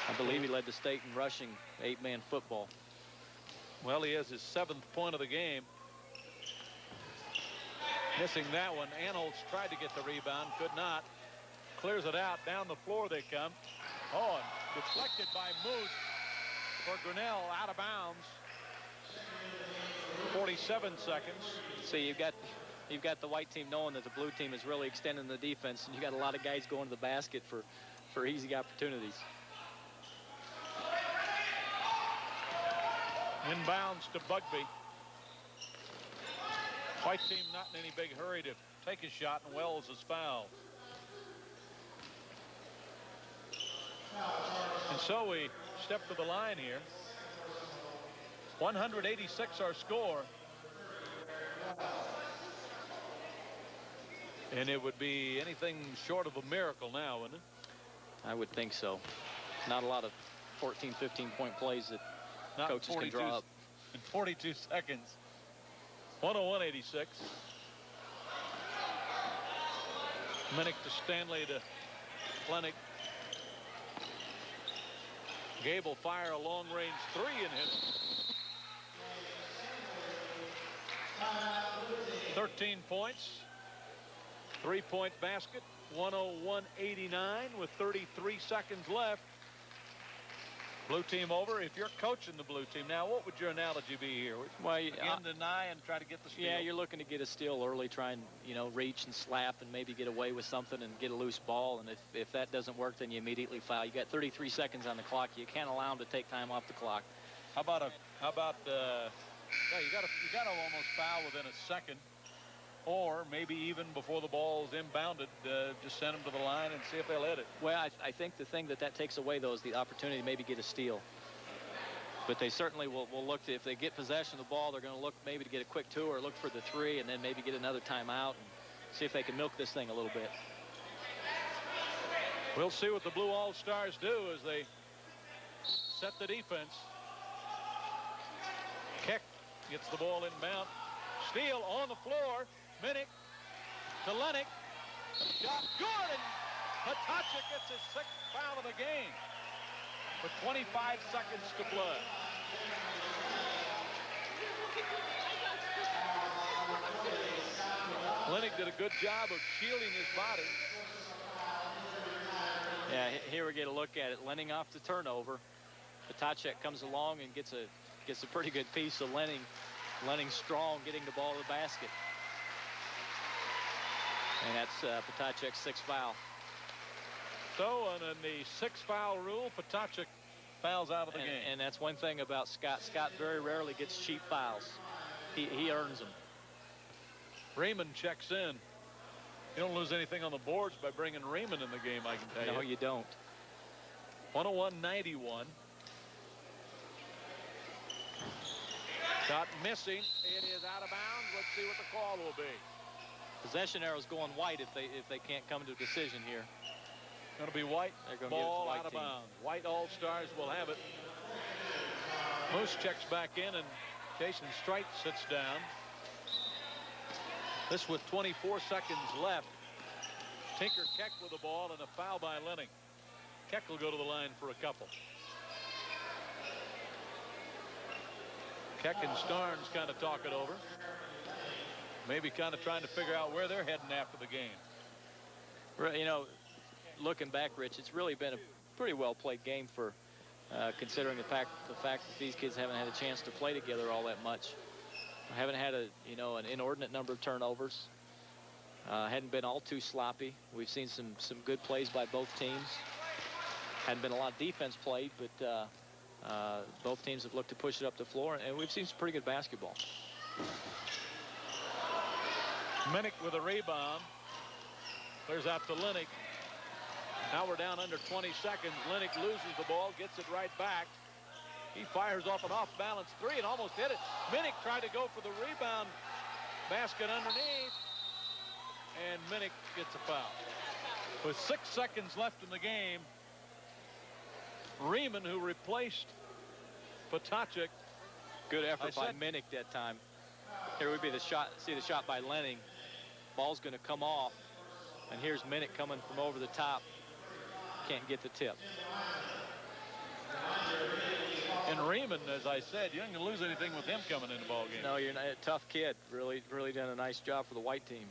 I believe he led the state in rushing 8-man football. Well, he has his 7th point of the game. Missing that one. Arnold's tried to get the rebound, could not. Clears it out. Down the floor they come. Oh, and deflected by Moose for Grinnell, out of bounds. 47 seconds. See, you've got the white team knowing that the blue team is really extending the defense, and you got a lot of guys going to the basket for easy opportunities. Inbounds to Bugby. White team not in any big hurry to take a shot, and Wells is fouled. And so we step to the line here. 186 our score. And it would be anything short of a miracle now, wouldn't it? I would think so. Not a lot of 14, 15-point plays that coaches can draw up. In 42 seconds. 101-86. Minnick to Stanley to Lennick. Gable fire a long-range 3 and hit it. 13 points. 3-point basket. 101-89 with 33 seconds left. Blue team over. If you're coaching the blue team now, what would your analogy be here? Well, again, deny and try to get the steal. Yeah, you're looking to get a steal early, try and, you know, reach and slap and maybe get away with something and get a loose ball. And if that doesn't work, then you immediately foul. You got 33 seconds on the clock. You can't allow them to take time off the clock. Yeah, you got to almost foul within a second. Or maybe even before the ball's inbounded, just send them to the line and see if they'll hit it. Well, I think the thing that takes away, though, is the opportunity to maybe get a steal. But they certainly will look to, if they get possession of the ball, they're going to look maybe to get a quick 2 or look for the 3 and then maybe get another timeout. see if they can milk this thing a little bit. We'll see what the Blue All-Stars do as they set the defense. Keck gets the ball inbound. Steele on the floor. Minnick to Lennox. Shot good, and Potacek gets his 6th foul of the game with 25 seconds to play. Lennox did a good job of shielding his body. Yeah, here we get a look at it. Lenning off the turnover. Potacek comes along and gets a pretty good piece of Lenning. Lenning strong, getting the ball to the basket. And that's Potacek's 6th foul. So, and in the 6-foul rule, Potacek fouls out of the game. And that's one thing about Scott. Scott very rarely gets cheap fouls. He earns them. Raymond checks in. You don't lose anything on the boards by bringing Raymond in the game, I can tell you. No, you don't. 101-91. Shot missing. It is out of bounds. Let's see what the call will be. Possession arrow's going white if they can't come to a decision here. Going to be White. They're going to ball give it to the out of white team. bounds. White All-Stars will have it. Moose checks back in, and Jason Strite sits down. This with 24 seconds left. Tinker Keck with the ball and a foul by Lenning. Keck will go to the line for a couple. Keck and Starnes kind of talk it over. Maybe kind of trying to figure out where they're heading after the game. You know, looking back, Rich, it's really been a pretty well played game for considering the fact that these kids haven't had a chance to play together all that much. Haven't had an inordinate number of turnovers. Hadn't been all too sloppy. We've seen some good plays by both teams. Hadn't been a lot of defense played, but both teams have looked to push it up the floor, and we've seen some pretty good basketball. Minnick with a rebound. Clears out to Lennox. Now we're down under 20 seconds. Lennox loses the ball, gets it right back. He fires off an off-balance three and almost hit it. Minnick tried to go for the rebound basket underneath, and Minnick gets a foul. With 6 seconds left in the game, Riemann, who replaced Potacek. Good effort by Minnick that time. Here would be the shot. See the shot by Lenning. Ball's going to come off, and here's Minnick coming from over the top. Can't get the tip. And Riemann, as I said, you ain't gonna lose anything with him coming in the ball game. No, you're not. A tough kid. Really done a nice job for the white team.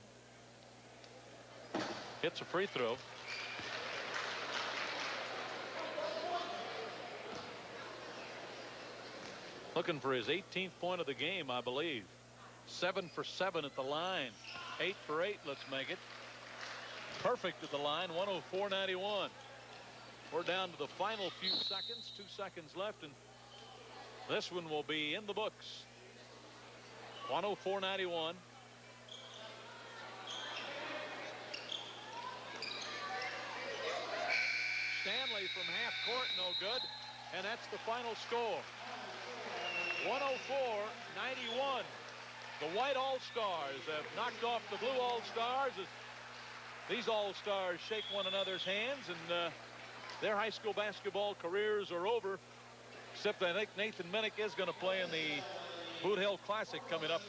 Hits a free throw. Looking for his 18th point of the game, I believe. 7 for 7 at the line. 8 for 8, let's make it. Perfect at the line, 104.91. We're down to the final few seconds, 2 seconds left, and this one will be in the books. 104.91. Stanley from half court, no good, and that's the final score. 104-91. The White All-Stars have knocked off the Blue All-Stars as these All-Stars shake one another's hands, and their high school basketball careers are over, except I think Nathan Minnick is going to play in the Boot Hill Classic coming up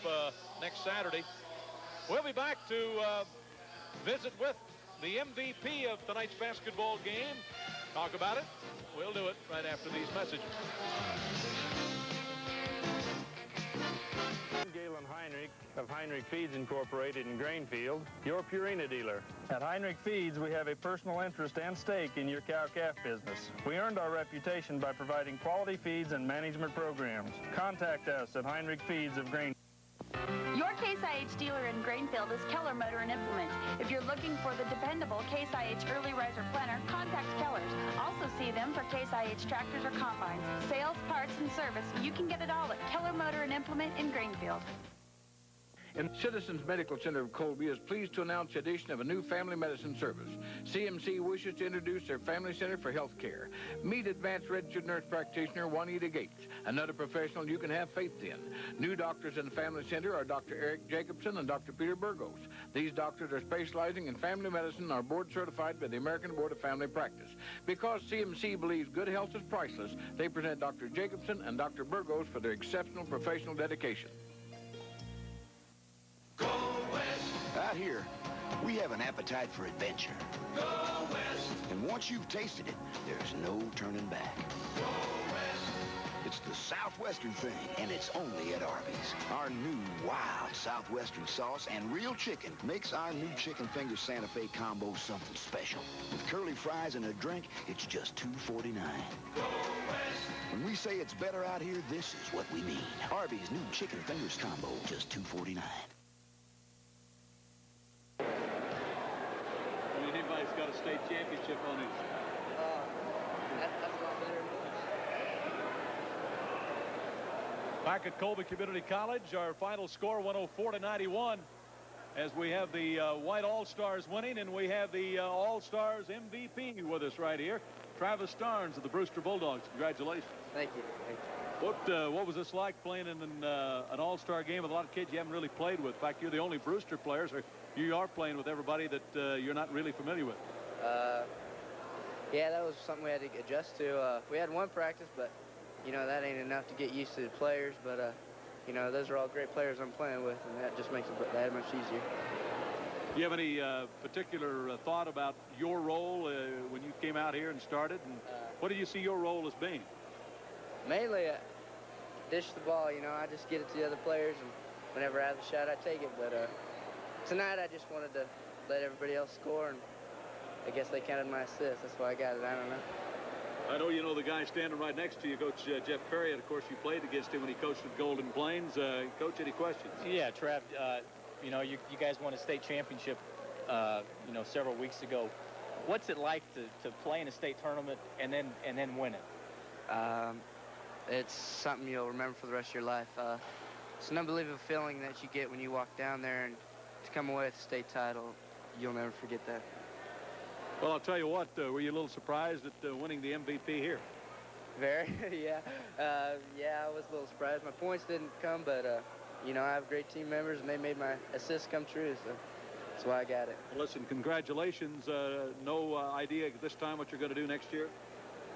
next Saturday. We'll be back to visit with the MVP of tonight's basketball game. Talk about it. We'll do it right after these messages. Galen Heinrich of Heinrich Feeds Incorporated in Grainfield, your Purina dealer. At Heinrich Feeds, we have a personal interest and stake in your cow-calf business. We earned our reputation by providing quality feeds and management programs. Contact us at Heinrich Feeds of Grainfield. Your Case IH dealer in Grainfield is Keller Motor and Implement. If you're looking for the dependable Case IH early riser planter, contact Keller's. Also see them for Case IH tractors or combines. Sales, parts, and service, you can get it all at Keller Motor and Implement in Grainfield. And Citizens Medical Center of Colby is pleased to announce the addition of a new family medicine service. CMC wishes to introduce their Family Center for Health Care. Meet advanced registered nurse practitioner Juanita Gates, another professional you can have faith in. New doctors in the Family Center are Dr. Eric Jacobson and Dr. Peter Burgos. These doctors are specializing in family medicine and are board certified by the American Board of Family Practice. Because CMC believes good health is priceless, they present Dr. Jacobson and Dr. Burgos for their exceptional professional dedication. Go West! Out here, we have an appetite for adventure. Go West! And once you've tasted it, there's no turning back. Go West! It's the Southwestern thing, and it's only at Arby's. Our new wild Southwestern sauce and real chicken makes our new chicken finger Santa Fe combo something special. With curly fries and a drink, it's just $2.49. Go West! When we say it's better out here, this is what we mean. Arby's new chicken fingers combo, just $2.49. Anybody's got a state championship on his. That's a lot better. Back at Colby Community College, our final score 104-91 as we have the White All-Stars winning, and we have the All-Stars MVP with us right here, Travis Starnes of the Brewster Bulldogs. Congratulations. Thank you. Thank you. What was this like playing in an All-Star game with a lot of kids you haven't really played with? In fact, you're the only Brewster players, or you are playing with everybody that you're not really familiar with. Yeah, that was something we had to adjust to. We had one practice, but you know, that ain't enough to get used to the players, but, you know, those are all great players I'm playing with, and that just makes it that much easier. Do you have any particular thought about your role when you came out here and started? And what do you see your role as being? Mainly, dish the ball, you know, I just get it to the other players, and whenever I have a shot, I take it. But tonight, I just wanted to let everybody else score, and I guess they counted my assist. That's why I got it. I don't know. I know you know the guy standing right next to you, Coach Jeff Perry, and of course you played against him when he coached at Golden Plains. Coach, any questions? Yeah, Trav, you know, you guys won a state championship, you know, several weeks ago. What's it like to play in a state tournament and then win it? It's something you'll remember for the rest of your life. It's an unbelievable feeling that you get when you walk down there, and to come away with a state title, you'll never forget that. Well, I'll tell you what, were you a little surprised at winning the MVP here? Very, yeah. Yeah, I was a little surprised. My points didn't come, but, you know, I have great team members, and they made my assists come true, so that's why I got it. Well, listen, congratulations. No idea at this time what you're going to do next year?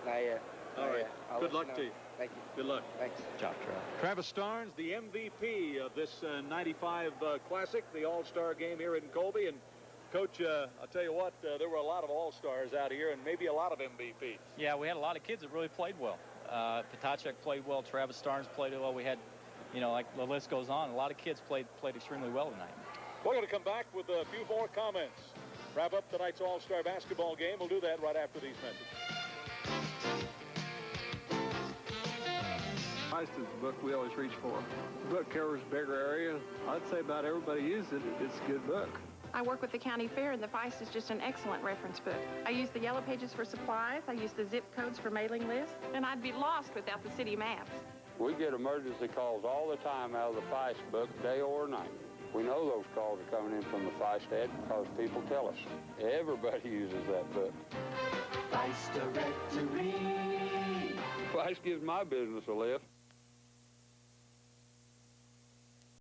Not yet. All right. Good luck to you. Thank you. Good luck. Thanks. Good job, Trav. Travis Starnes, the MVP of this 95 Classic, the All-Star game here in Colby. And Coach, I'll tell you what, there were a lot of All-Stars out here and maybe a lot of MVPs. Yeah, we had a lot of kids that really played well. Patachek played well. Travis Starnes played well. We had, you know, like the list goes on. A lot of kids played extremely well tonight. We're going to come back with a few more comments. Wrap up tonight's All-Star basketball game. We'll do that right after these messages. Feist is the book we always reach for. The book covers a bigger area. I'd say about everybody uses it. It's a good book. I work with the county fair, and the Feist is just an excellent reference book. I use the yellow pages for supplies. I use the zip codes for mailing lists, and I'd be lost without the city maps. We get emergency calls all the time out of the Feist book, day or night. We know those calls are coming in from the Feist ad because people tell us. Everybody uses that book. Feist Directory. Feist gives my business a lift.